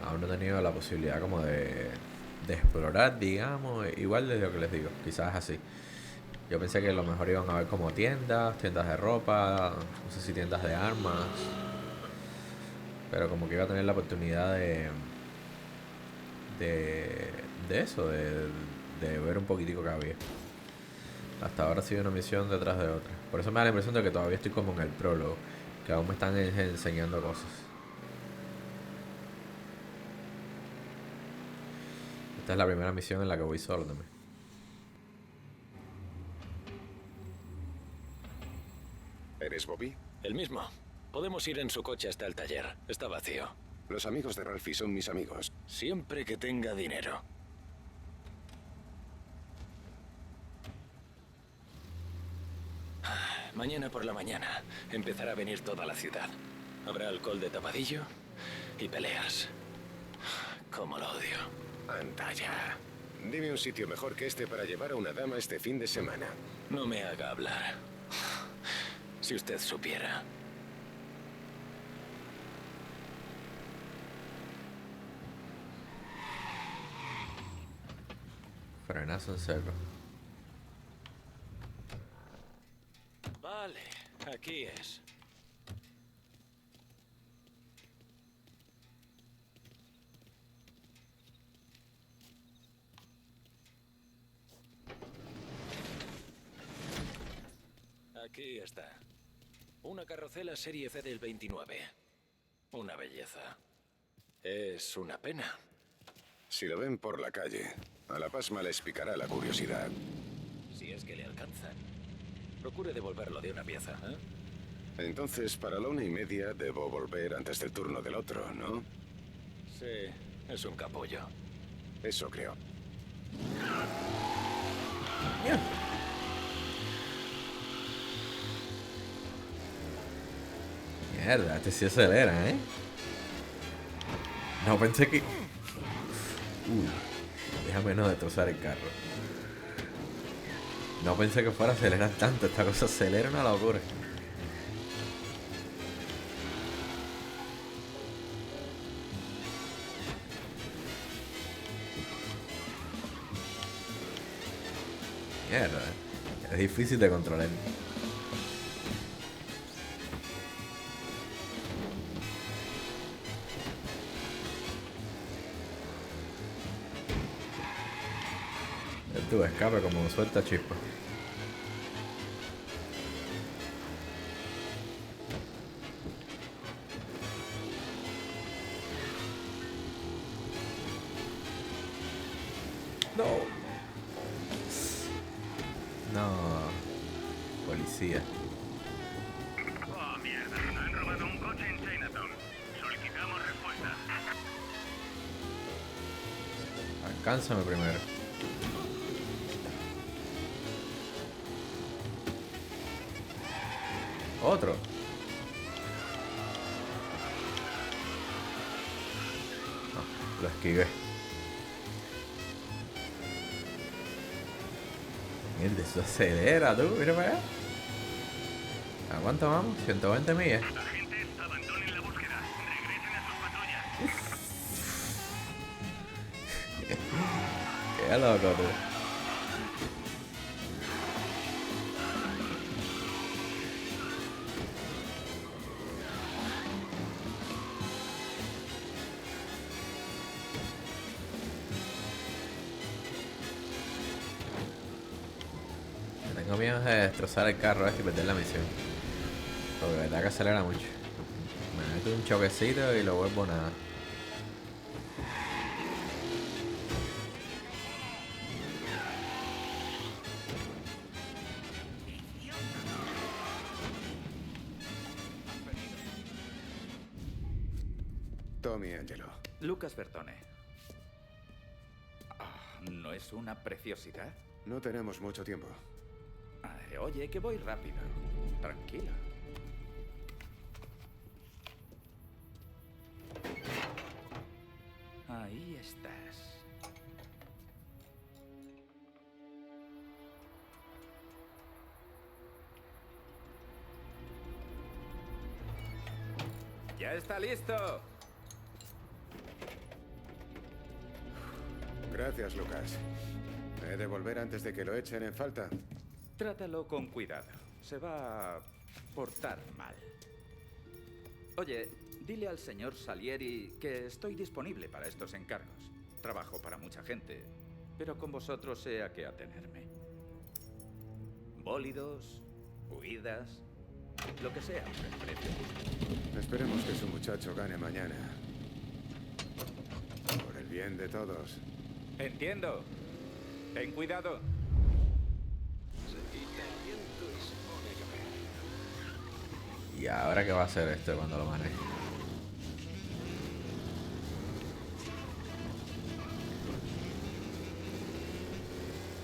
Aún no he tenido la posibilidad como de explorar, digamos, igual de lo que les digo, quizás es así. Yo pensé que a lo mejor iban a haber como tiendas de ropa, no sé si tiendas de armas, pero como que iba a tener la oportunidad de eso, de ver un poquitico que había. Hasta ahora ha sido una misión detrás de otra. Por eso me da la impresión de que todavía estoy como en el prólogo, que aún me están enseñando cosas. Esta es la primera misión en la que voy solo también. ¿Eres Bobby? El mismo. Podemos ir en su coche hasta el taller. Está vacío. Los amigos de Ralphie son mis amigos. Siempre que tenga dinero. Mañana por la mañana empezará a venir toda la ciudad. Habrá alcohol de tapadillo y peleas. Cómo lo odio. Anda ya. Dime un sitio mejor que este para llevar a una dama este fin de semana. No me haga hablar. Si usted supiera. Frenazo en seco. Vale, aquí es. Aquí está. Una carrocela serie C del 29. Una belleza. Es una pena. Si lo ven por la calle, a la pasma les picará la curiosidad. Si es que le alcanzan. Procure devolverlo de una pieza, ¿eh? Entonces, para la 1:30 debo volver antes del turno del otro, ¿no? Sí, es un capullo. Eso creo. Mierda, este sí acelera, ¿eh? No pensé que... Uy, déjame no destrozar el carro. No pensé que fuera a acelerar tanto. Esta cosa acelera una locura. Mierda, es difícil de controlar. El tubo de escape como suelta chispa. No. No. Policía. Oh, mierda. Han robado un coche en Chinatown. Solicitamos respuesta. Alcánzame primero. Otro. No, lo esquivé. Mierda, eso acelera, tú. Mira para allá. ¿A cuánto vamos? 120 millas. Agentes, abandonen la búsqueda. Regresen a sus patrullas. Qué loco, tú. Tengo miedo de destrozar el carro este y perder la misión. Porque la verdad que acelera mucho. Me meto un choquecito y lo vuelvo nada. Tommy Angelo. Lucas Bertone. ¿No es una preciosidad? No tenemos mucho tiempo. Ay, oye, que voy rápido. Tranquila. Ahí estás. ¡Ya está listo! Gracias, Lucas. ¿He de volver antes de que lo echen en falta? Trátalo con cuidado. Se va a portar mal. Oye, dile al señor Salieri que estoy disponible para estos encargos. Trabajo para mucha gente, pero con vosotros sé a qué atenerme. Bólidos, huidas, lo que sea, el precio justo. Esperemos que su muchacho gane mañana. Por el bien de todos. Entiendo. Ten cuidado. Se quita el viento y se pone a llover. ¿Y ahora qué va a hacer este cuando lo maneje?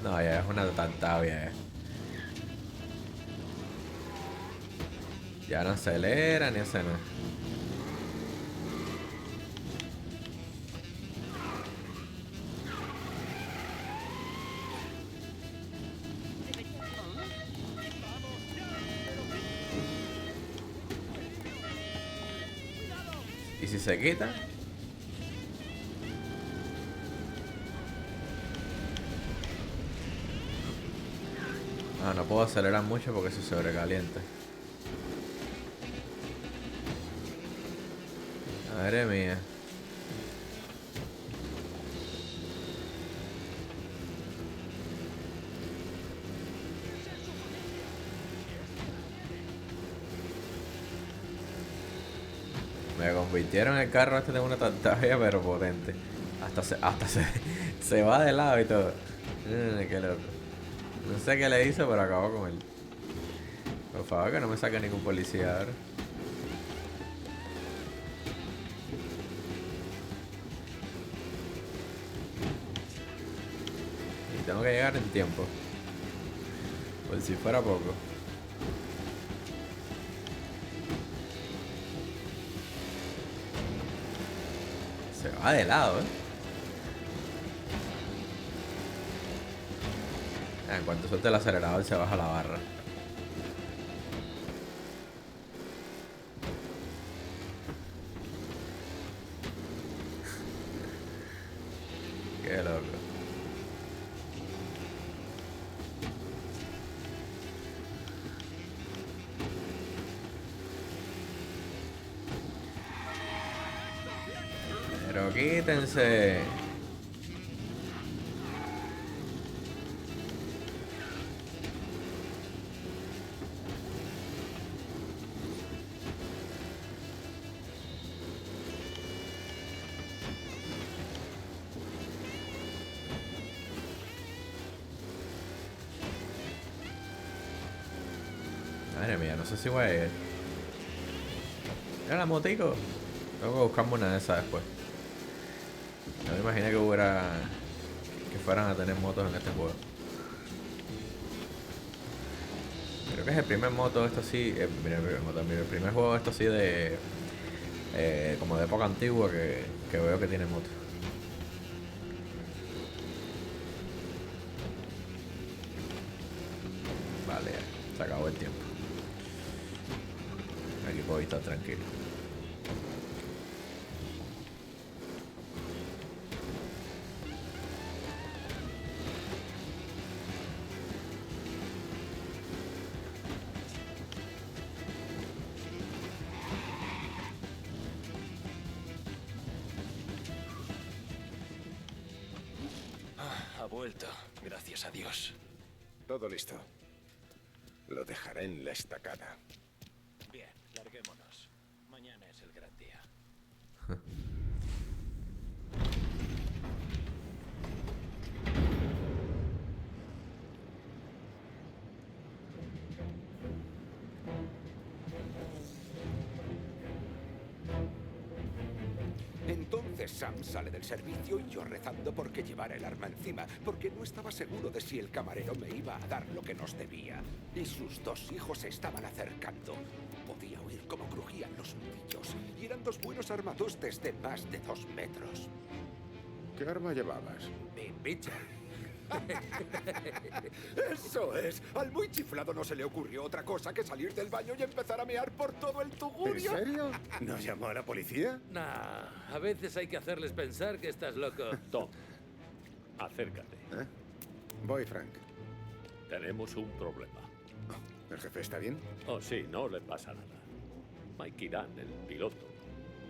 No, ya es una tantavia. Ya no acelera ni hace nada. ¿Y si se quita? Ah, no puedo acelerar mucho porque se sobrecalienta. Madre mía. Me convirtieron el carro este en una pantalla pero potente. Se va de lado y todo. Qué loco. No sé qué le hizo, pero acabó con él. Por favor, que no me saque ningún policía ahora. Y tengo que llegar en tiempo. Por si fuera poco. Se va de lado, En cuanto suelte el acelerador se baja la barra. Qué loco. Pero quítense. Madre mía, no sé si voy a ir. Mira la motico. Tengo que buscarme una de esas después. No me imaginé que fueran a tener motos en este juego. Creo que es el primer moto esto así. El primer juego esto así de como de época antigua que veo que tiene moto. Vale, ya, se acabó el tiempo. Aquí puedo estar tranquilo. Ha vuelto, gracias a Dios. Todo listo. Lo dejaré en la estacada. Bien, larguémonos. Mañana es el gran día. Entonces Entonces Sam sale del servicio y yo rezando porque llevara el arma encima, porque no estaba seguro de si el camarero me iba a dar lo que nos debía. Y sus dos hijos se estaban acercando. Podía oír cómo crujían los nudillos y eran dos buenos armadostes de más de 2 metros. ¿Qué arma llevabas? Mi pitcher. Eso es. Al muy chiflado no se le ocurrió otra cosa que salir del baño y empezar a mear por todo el tugurio. ¿En serio? ¿No llamó a la policía? Nah, a veces hay que hacerles pensar que estás loco. Tom, acércate. ¿Eh? Voy, Frank. Tenemos un problema. ¿El jefe está bien? Oh, sí, no le pasa nada. Mike Irán, el piloto.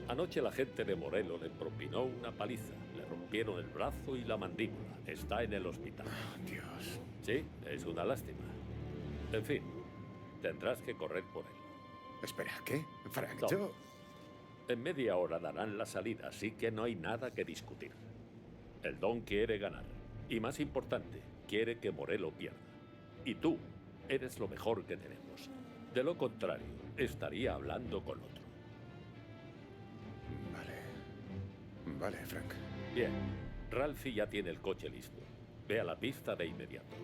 Anoche la gente de Morello le propinó una paliza. Le rompieron el brazo y la mandíbula. Está en el hospital. Oh, Dios. Sí, es una lástima. En fin, tendrás que correr por él. Espera, ¿qué? Frank, Tom, yo... en media hora darán la salida, así que no hay nada que discutir. El Don quiere ganar. Y más importante, quiere que Morello pierda. Y tú eres lo mejor que tenemos. De lo contrario, estaría hablando con otro. Vale, Frank. Bien, Ralphie ya tiene el coche listo. Ve a la pista de inmediato.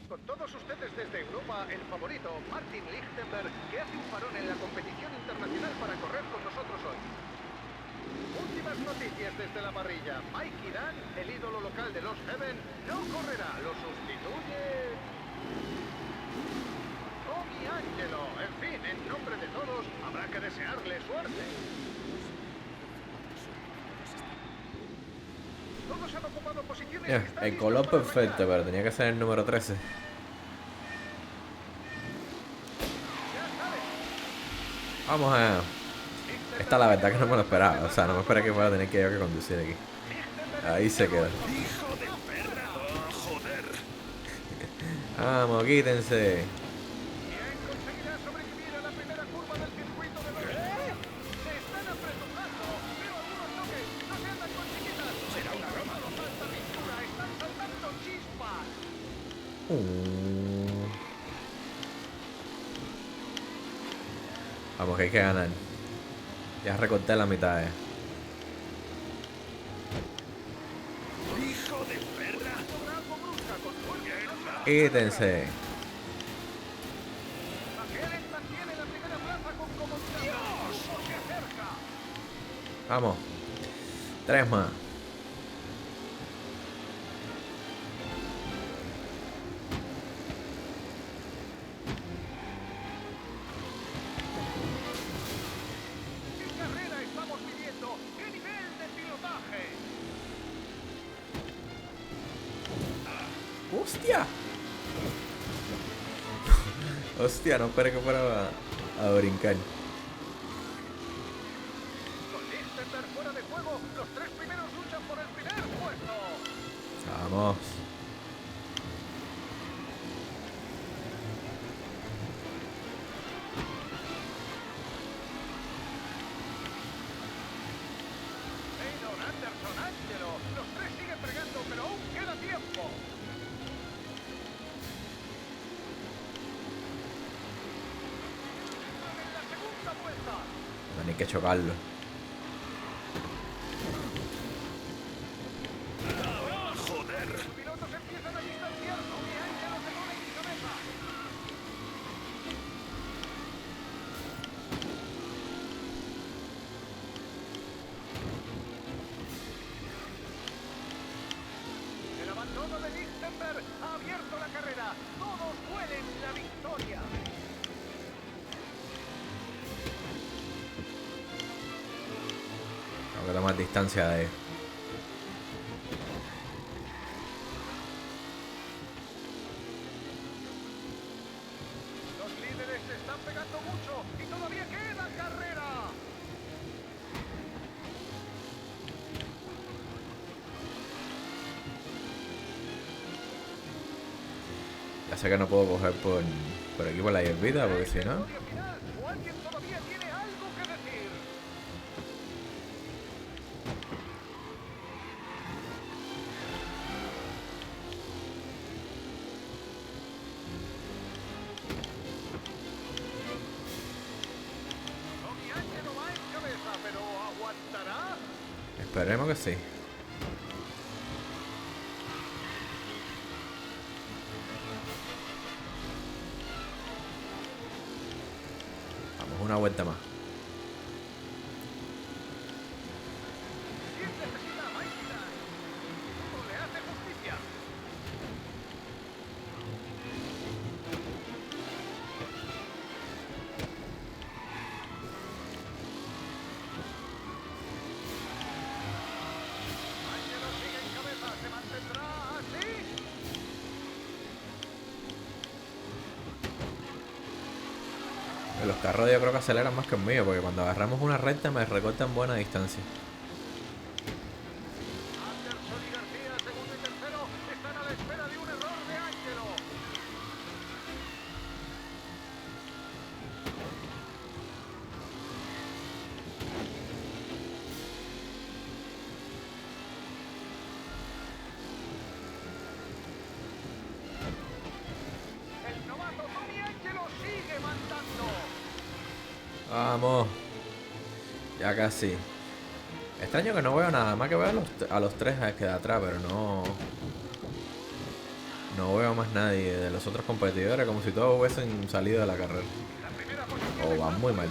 Con todos ustedes desde Europa, el favorito, Martin Lichtenberg, que hace un parón en la competición internacional para correr con nosotros hoy. Últimas noticias desde la parrilla. Mike Irán, el ídolo local de los Heaven, no correrá, lo sustituye... Tommy Angelo. En fin, en nombre de todos, habrá que desearle suerte. Todos han ocupado posiciones... Mira, el color perfecto, pero tenía que ser el número 13. Vamos a... Esta la verdad que no me lo esperaba. O sea, no me esperaba que fuera a tener que yo que conducir aquí. Ahí se queda. ¡Hijo de perra! ¡Oh, joder! Vamos, quítense. Vamos, que hay que ganar. Ya recorté la mitad, ¡Hijo de perra! Quítense. Vamos. 3 más. ¡Hostia! Hostia, no esperé que fuera a brincar. Con Lichtenberg fuera de juego, los 3 primeros luchan por el primer puesto. Vamos. Taylor, Anderson, Angelo. Los 3 siguen fregando, pero aún queda tiempo. No hay que chocarlo. ¡Joder! Los pilotos empiezan a distanciar. Tommy Angelo se pone en cabeza. El abandono de Lichtenberg ha abierto la carrera. Todos huelen la victoria. Tengo que tomar distancia de él. Los líderes se están pegando mucho y todavía queda carrera. Ya sé que no puedo coger por aquí por la hierbita, porque si no... ¿O alguien todavía tiene algo que decir? Esperemos que sí. Vamos, una vuelta más. Los carros yo creo que aceleran más que el mío, porque cuando agarramos una recta me recortan buena distancia. Vamos. Ya casi. Extraño que no veo nada más que veo a los tres que de atrás, pero no... No veo más nadie de los otros competidores, como si todos hubiesen salido de la carrera. O van muy mal.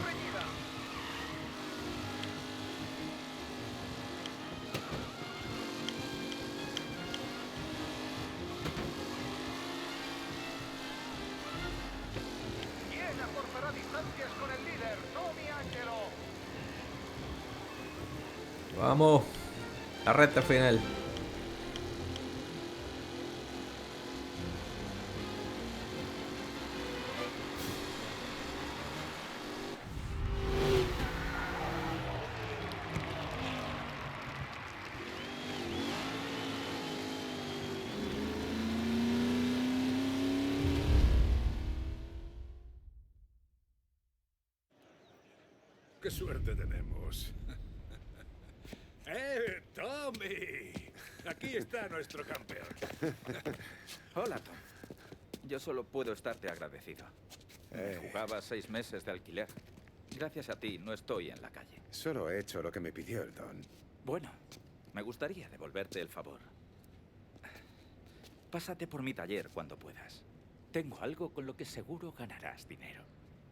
Vamos. La recta final. ¡Qué suerte tenemos! ¡Tommy! Aquí está nuestro campeón. Hola, Tom. Yo solo puedo estarte agradecido. Me jugaba 6 meses de alquiler. Gracias a ti no estoy en la calle. Solo he hecho lo que me pidió el don. Bueno, me gustaría devolverte el favor. Pásate por mi taller cuando puedas. Tengo algo con lo que seguro ganarás dinero.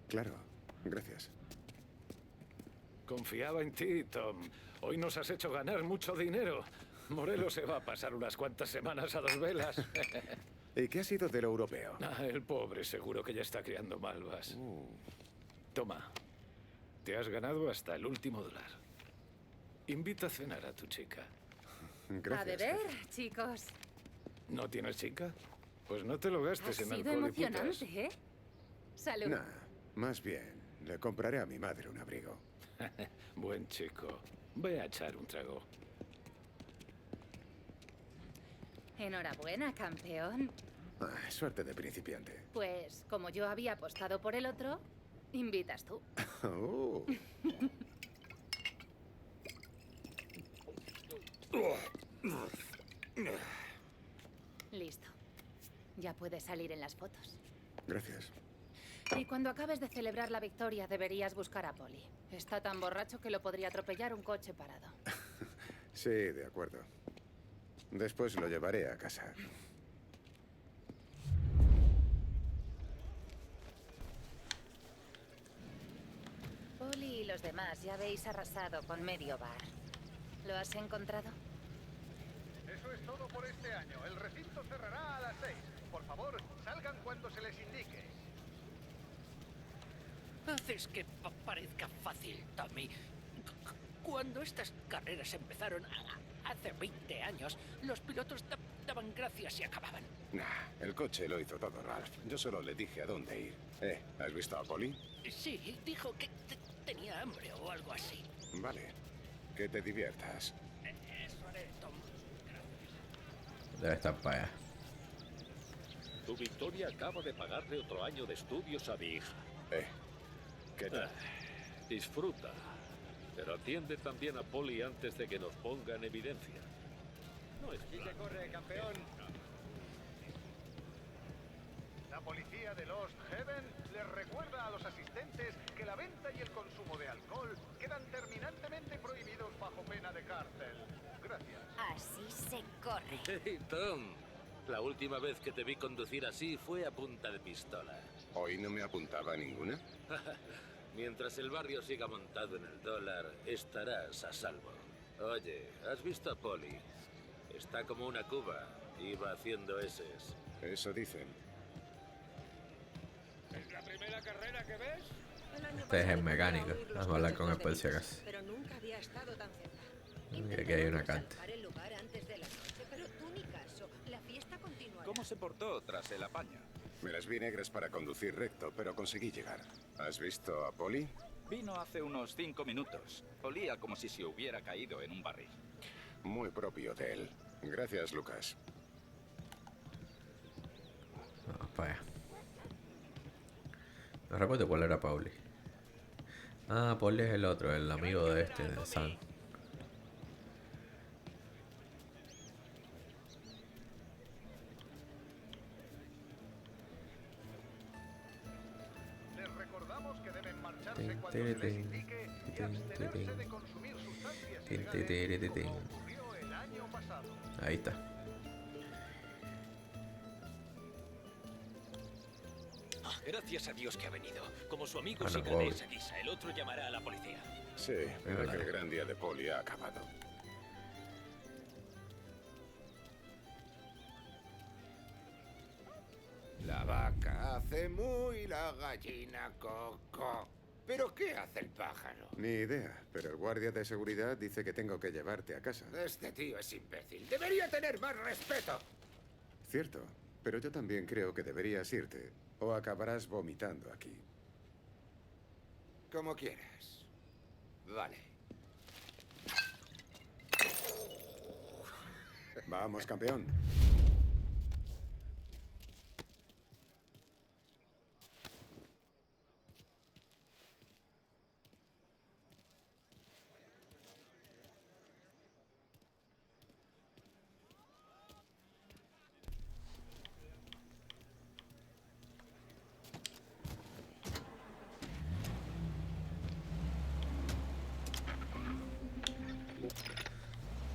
Claro, gracias. Confiaba en ti, Tom. Hoy nos has hecho ganar mucho dinero. Morelos se va a pasar unas cuantas semanas a 2 velas. ¿Y qué ha sido del europeo? El pobre seguro que ya está criando malvas. Toma, te has ganado hasta el último dólar. Invita a cenar a tu chica. Gracias. A beber, chicos. ¿No tienes chica? Pues no te lo gastes en alcohol y putas. Emocionante, ¿eh? Salud. Nah, más bien, le compraré a mi madre un abrigo. Buen chico. Ve a echar un trago. Enhorabuena, campeón. Suerte de principiante. Pues, como yo había apostado por el otro, invitas tú. Listo. Ya puedes salir en las fotos. Gracias. Y cuando acabes de celebrar la victoria, deberías buscar a Polly. Está tan borracho que lo podría atropellar un coche parado. Sí, de acuerdo. Después lo llevaré a casa. Polly y los demás ya habéis arrasado con medio bar. ¿Lo has encontrado? Eso es todo por este año. El recinto cerrará a las 6. Por favor, salgan cuando se les indique. Haces que parezca fácil, Tommy. Cuando estas carreras empezaron hace 20 años, los pilotos daban gracias y acababan. Nah, el coche lo hizo todo Ralph. Yo solo le dije a dónde ir. ¿Has visto a Polly? Sí, dijo que tenía hambre o algo así. Vale. Que te diviertas. Eso haré, Tom. Debe estar para allá. Tu victoria acaba de pagarle otro año de estudios a mi hija. ¿Qué tal? Disfruta. Pero atiende también a Polly antes de que nos ponga en evidencia. No es Aquí se corre, campeón. La policía de Lost Heaven les recuerda a los asistentes que la venta y el consumo de alcohol quedan terminantemente prohibidos bajo pena de cárcel. corre. Hey, Tom. La última vez que te vi conducir así fue a punta de pistola. ¿Hoy no me apuntaba ninguna? Mientras el barrio siga montado en el dólar, estarás a salvo. Oye, ¿has visto a Polly? Está como una cuba. Iba haciendo eses. Eso dicen. ¿Es la primera carrera que ves? Este es el mecánico. Vamos a hablar con él por si acaso. Pero nunca había estado tan cerca. Y aquí hay una carta. El lugar antes de la noche, pero tú ni caso. La fiesta continuará. ¿Cómo se portó tras el apaño? Me las vi negras para conducir recto, pero conseguí llegar. ¿Has visto a Polly? Vino hace unos 5 minutos. Olía como si se hubiera caído en un barril. Muy propio de él. Gracias, Lucas. Vamos para allá. No recuerdo cuál era Pauli. Ah, Pauli es el otro, el amigo de este, de Sam. Les recordamos que deben marcharse cuando se les indique y abstenerse de consumir sustancias ilegales, como ocurrió el año pasado. Ahí está. Gracias a Dios que ha venido. Como su amigo Bueno, siga de pobre. esa guisa, el otro llamará a la policía. Sí, pero que el gran día de Polly ha acabado. La vaca hace muy, la gallina coco. ¿Pero qué hace el pájaro? Ni idea, pero el guardia de seguridad dice que tengo que llevarte a casa. Este tío es imbécil. Debería tener más respeto. Cierto, pero yo también creo que deberías irte, o acabarás vomitando aquí. Como quieras. Vale. Vamos, campeón.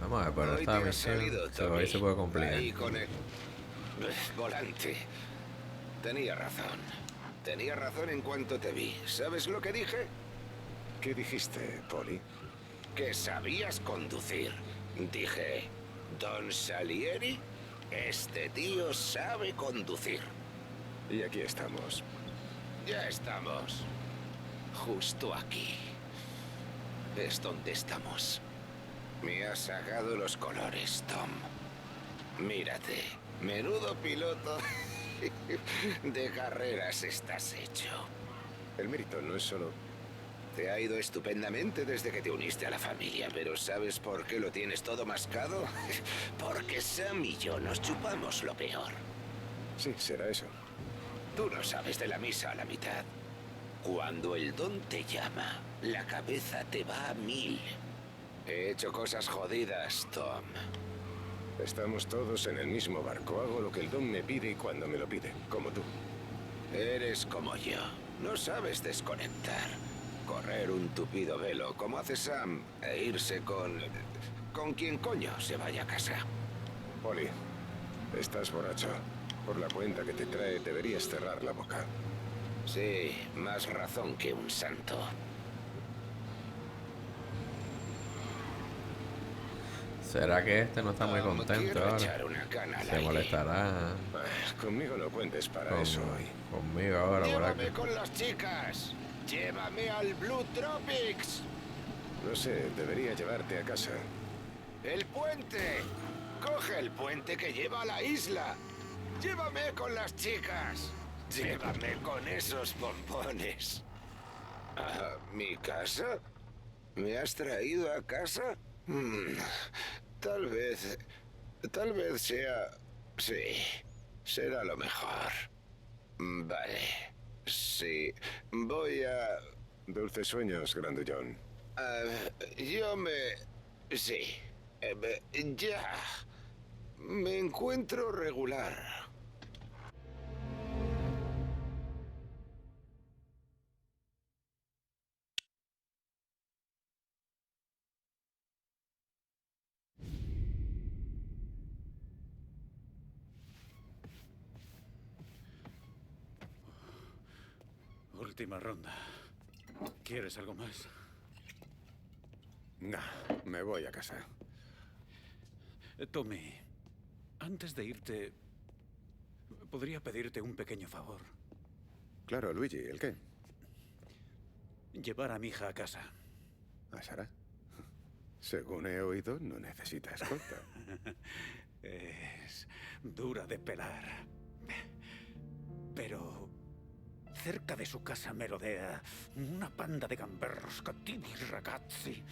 Vamos a ver, pero Hoy esta te has misión salido, se, Tommy. se puede complicar. Ahí con el volante. Tenía razón. Tenía razón en cuanto te vi. ¿Sabes lo que dije? ¿Qué dijiste, Polly? Que sabías conducir. Dije, Don Salieri, este tío sabe conducir. Y aquí estamos. Ya estamos. Justo aquí. Es donde estamos. Me has sacado los colores, Tom. Mírate. Menudo piloto de carreras estás hecho. El mérito no es solo... Te ha ido estupendamente desde que te uniste a la familia, pero ¿sabes por qué lo tienes todo mascado? Porque Sam y yo nos chupamos lo peor. Sí, será eso. Tú no sabes de la misa a la mitad. Cuando el don te llama, la cabeza te va a 1000. He hecho cosas jodidas, Tom. Estamos todos en el mismo barco. Hago lo que el don me pide y cuando me lo pide, como tú. Eres como yo. No sabes desconectar. Correr un tupido velo, como hace Sam, e irse con quien coño se vaya a casa. Polly, estás borracho. Por la cuenta que te trae, deberías cerrar la boca. Sí, más razón que un santo. ¿Será que este no está muy contento quiero ahora? echar una cana al Se aire. molestará Conmigo no cuentes para eso hoy. conmigo ahora, por Llévame aquí. con las chicas. Llévame al Blue Tropics. No sé, debería llevarte a casa. El puente. Coge el puente que lleva a la isla. Llévame con las chicas. Llévame con esos bombones. ¿A mi casa? ¿Me has traído a casa? Tal vez sea... Sí, será lo mejor. Vale. Sí, voy a... Dulces sueños, grandullón. Yo me... Sí. Ya. Me encuentro regular. Última ronda. ¿Quieres algo más? No, me voy a casa. Tommy, antes de irte, podría pedirte un pequeño favor. Claro, Luigi, ¿el qué? Llevar a mi hija a casa. ¿A Sara? Según he oído, no necesita escolta. Es dura de pelar. Pero cerca de su casa merodea una panda de gamberros cattivi ragazzi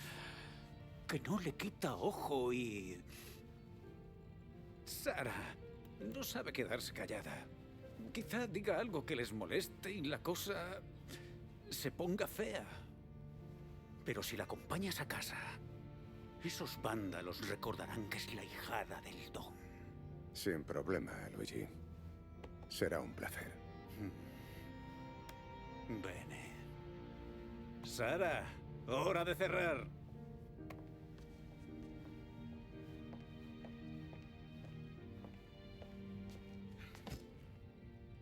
que no le quita ojo y... Sara no sabe quedarse callada. Quizá diga algo que les moleste y la cosa se ponga fea. Pero si la acompañas a casa, esos vándalos recordarán que es la hijada del Don. Sin problema, Luigi. Será un placer. Bene. Sara, hora de cerrar.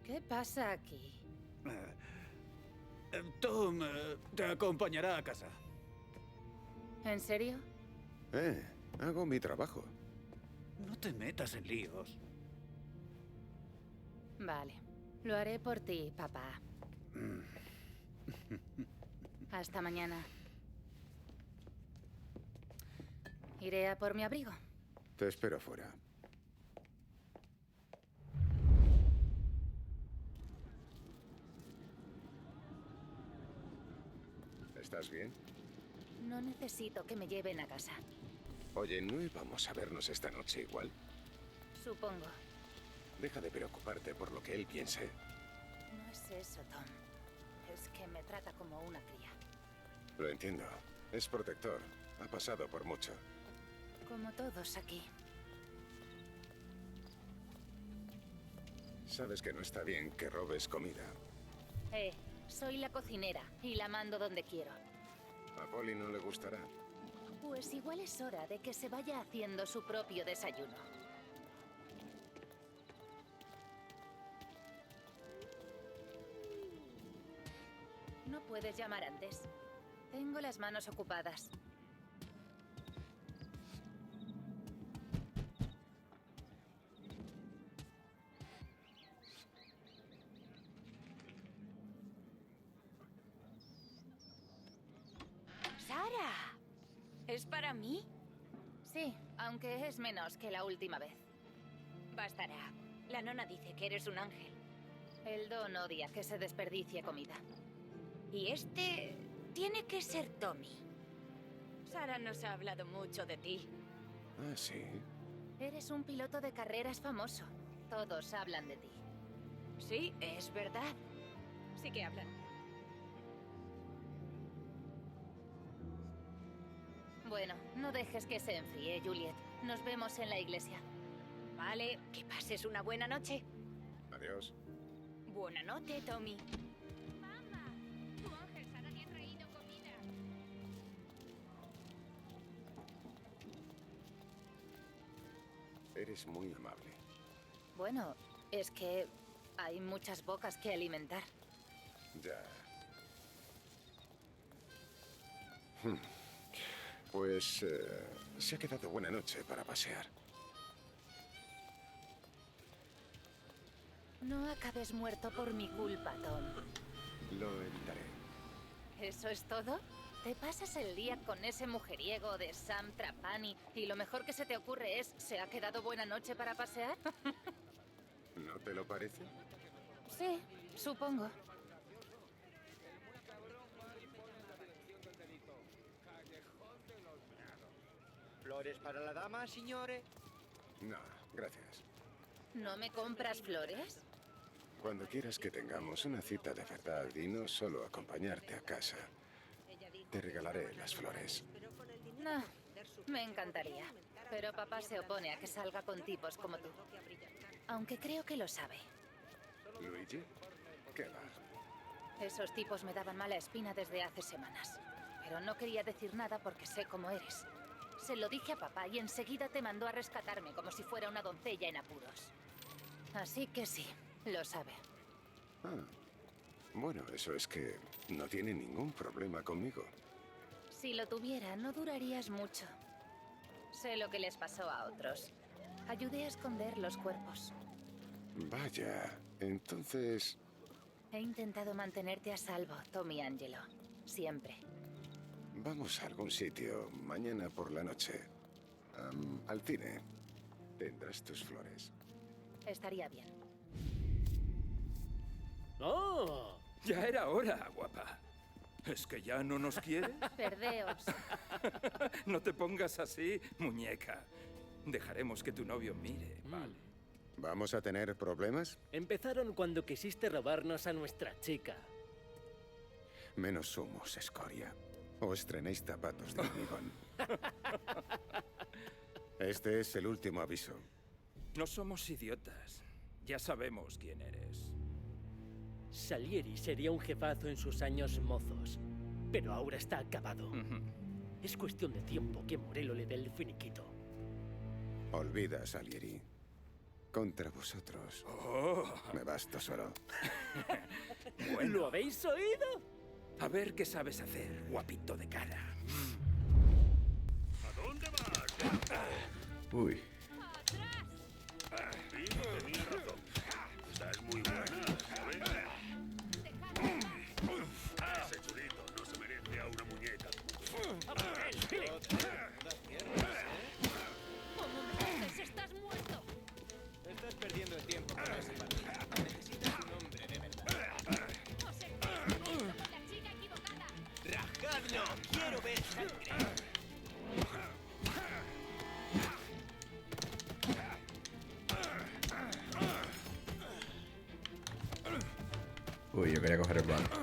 ¿Qué pasa aquí? Tom te acompañará a casa. ¿En serio? Hago mi trabajo. No te metas en líos. Vale. Lo haré por ti, papá. Hasta mañana. Iré a por mi abrigo. Te espero fuera. ¿Estás bien? No necesito que me lleven a casa. Oye, ¿no íbamos a vernos esta noche igual? Supongo. Deja de preocuparte por lo que él piense. No es eso, Tom. Es que me trata como una cría. Lo entiendo. Es protector. Ha pasado por mucho. Como todos aquí. Sabes que no está bien que robes comida. Soy la cocinera y la mando donde quiero. A Polly no le gustará. Pues igual es hora de que se vaya haciendo su propio desayuno. ¿No puedes llamar antes? Tengo las manos ocupadas. ¡Sara! ¿Es para mí? Sí, aunque es menos que la última vez. Bastará. La nona dice que eres un ángel. El Don odia que se desperdicie comida. Y este tiene que ser Tommy. Sara nos ha hablado mucho de ti. Ah, sí. Eres un piloto de carreras famoso. Todos hablan de ti. Sí, es verdad. Sí que hablan. Bueno, no dejes que se enfríe, Juliet. Nos vemos en la iglesia. Vale, que pases una buena noche. Adiós. Buena noche, Tommy. Mamá, tu ángel Sara le ha traído comida. Eres muy amable. Bueno, es que hay muchas bocas que alimentar. Ya. Pues se ha quedado buena noche para pasear. No acabes muerto por mi culpa, Tom. Lo evitaré. ¿Eso es todo? ¿Te pasas el día con ese mujeriego de Sam Trapani y lo mejor que se te ocurre es ¿se ha quedado buena noche para pasear? ¿No te lo parece? Sí, supongo. ¿Flores para la dama, señores? No, gracias. ¿No me compras flores? Cuando quieras que tengamos una cita de verdad y no solo acompañarte a casa, te regalaré las flores. No, me encantaría. Pero papá se opone a que salga con tipos como tú. Aunque creo que lo sabe. ¿Luigi? ¿Qué va? Esos tipos me daban mala espina desde hace semanas. Pero no quería decir nada porque sé cómo eres. Se lo dije a papá y enseguida te mandó a rescatarme como si fuera una doncella en apuros. Así que sí, lo sabe. Ah, Bueno, eso es que no tiene ningún problema conmigo. Si lo tuviera, no durarías mucho. Sé lo que les pasó a otros. Ayudé a esconder los cuerpos. Vaya, entonces... He intentado mantenerte a salvo, Tommy Angelo. Siempre. Vamos a algún sitio mañana por la noche. Al cine. Tendrás tus flores. Estaría bien. ¡Oh! Ya era hora, guapa. ¿Es que ya no nos quieres? Perdeos. No te pongas así, muñeca. Dejaremos que tu novio mire, ¿vale? ¿Vamos a tener problemas? Empezaron cuando quisiste robarnos a nuestra chica. Menos humos, escoria. O estrenéis zapatos de hormigón. Este es el último aviso. No somos idiotas. Ya sabemos quién eres. Salieri sería un jefazo en sus años mozos, pero ahora está acabado. Es cuestión de tiempo que Morello le dé el finiquito. Olvida, Salieri. Contra vosotros. Me basto solo. Bueno. ¿Lo habéis oído? A ver qué sabes hacer, guapito de cara. ¿A dónde vas? Uy. Tenía razón. Estás muy buena, ¿sabes? Ese chulito no se merece a una muñeca. ¿Cómo me dices? ¡Estás muerto! Estás perdiendo el tiempo con ese bandido. Necesitas un hombre de verdad. ¡Os estáis poniendo con la chica equivocada! ¡Rajadlo! ¡Quiero ver sangre! Uy, yo quería coger el barco.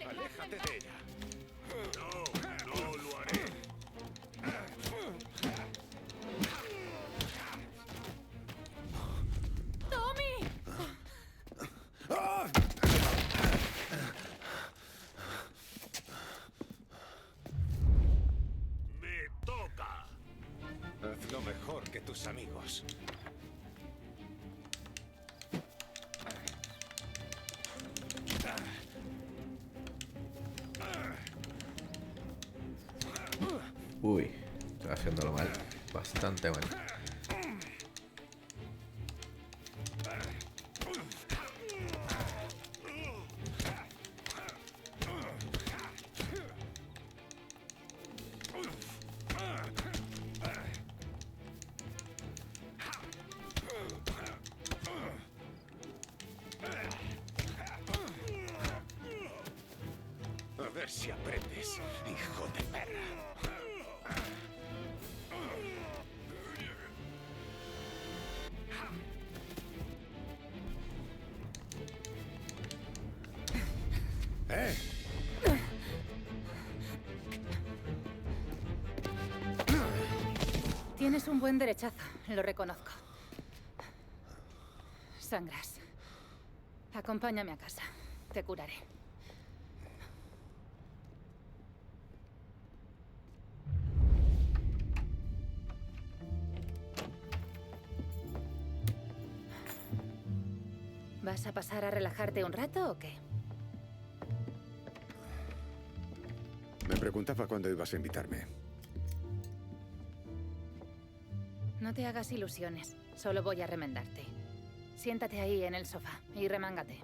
¡Aléjate de ella! No, no lo haré. ¡Tommy! ¡Me toca! Haz lo mejor que tus amigos. Uy, estoy haciéndolo mal. Bastante mal. A ver si aprendes, hijo de perra. Tienes un buen derechazo, lo reconozco. Sangras. Acompáñame a casa. Te curaré. ¿Vas a pasar a relajarte un rato o qué? Me preguntaba cuándo ibas a invitarme. No te hagas ilusiones. Solo voy a remendarte. Siéntate ahí en el sofá y remángate.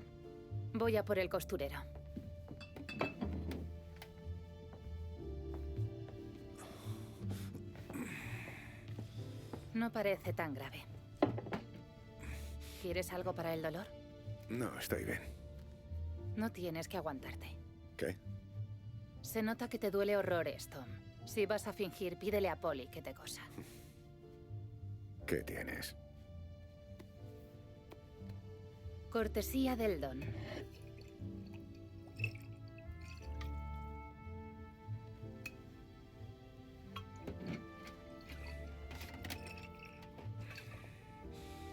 Voy a por el costurero. No parece tan grave. ¿Quieres algo para el dolor? No, estoy bien. No tienes que aguantarte. ¿Qué? Se nota que te duele horrores, Tom. Si vas a fingir, pídele a Polly que te cosa. ¿Qué tienes? Cortesía del don.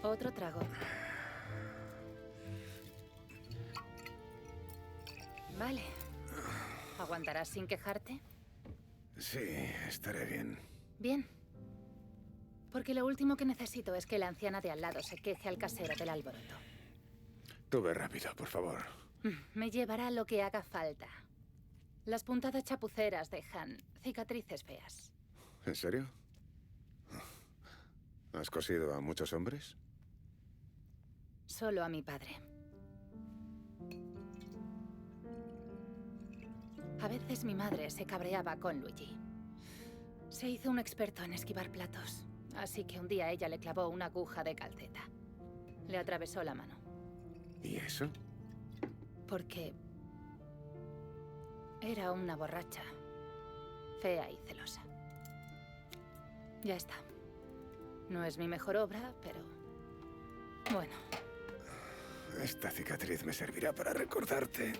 Otro trago. ¿Aguantarás sin quejarte? Sí, estaré bien. Bien. Porque lo último que necesito es que la anciana de al lado se queje al casero del alboroto. Tú ve rápido, por favor. Me llevará lo que haga falta. Las puntadas chapuceras dejan cicatrices feas. ¿En serio? ¿Has cosido a muchos hombres? Solo a mi padre. A veces mi madre se cabreaba con Luigi. Se hizo un experto en esquivar platos, así que un día ella le clavó una aguja de calceta. Le atravesó la mano. ¿Y eso? Porque era una borracha, fea y celosa. Ya está. No es mi mejor obra, pero... bueno. Esta cicatriz me servirá para recordarte.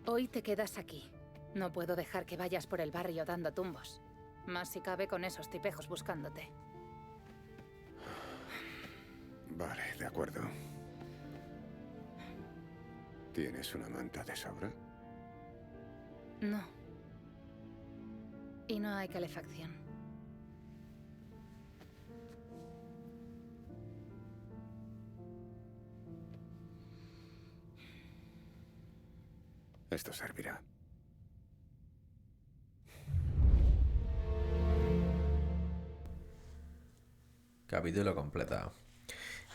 Hoy te quedas aquí. No puedo dejar que vayas por el barrio dando tumbos. Más si cabe con esos tipejos buscándote. Vale, de acuerdo. ¿Tienes una manta de sobra? No. Y no hay calefacción. Esto servirá. Capítulo completado.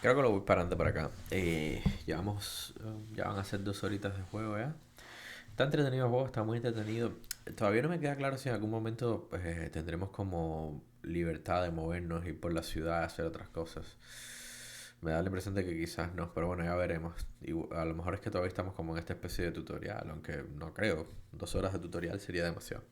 Creo que lo voy parando por acá. Ya van a ser 2 horitas de juego ya. Está entretenido el juego, está muy entretenido. Todavía no me queda claro si en algún momento tendremos como libertad de movernos, ir por la ciudad, hacer otras cosas. Me da la impresión de que quizás no, pero bueno, ya veremos. Y a lo mejor es que todavía estamos como en esta especie de tutorial, aunque no creo. 2 horas de tutorial sería demasiado.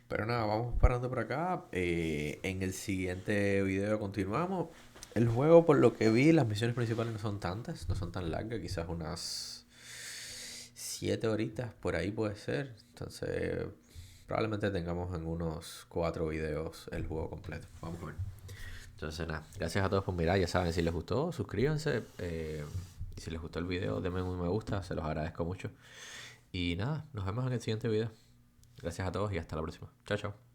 Pero nada, vamos parando por acá. En el siguiente video continuamos. El juego, por lo que vi, las misiones principales no son tantas, no son tan largas, quizás unas 7 horitas, por ahí puede ser. Entonces, probablemente tengamos en unos 4 videos el juego completo. Vamos a ver. Entonces nada, gracias a todos por mirar, ya saben, si les gustó, suscríbanse, y si les gustó el video, denme un me gusta, se los agradezco mucho. Y nada, nos vemos en el siguiente video. Gracias a todos y hasta la próxima. Chao, chao.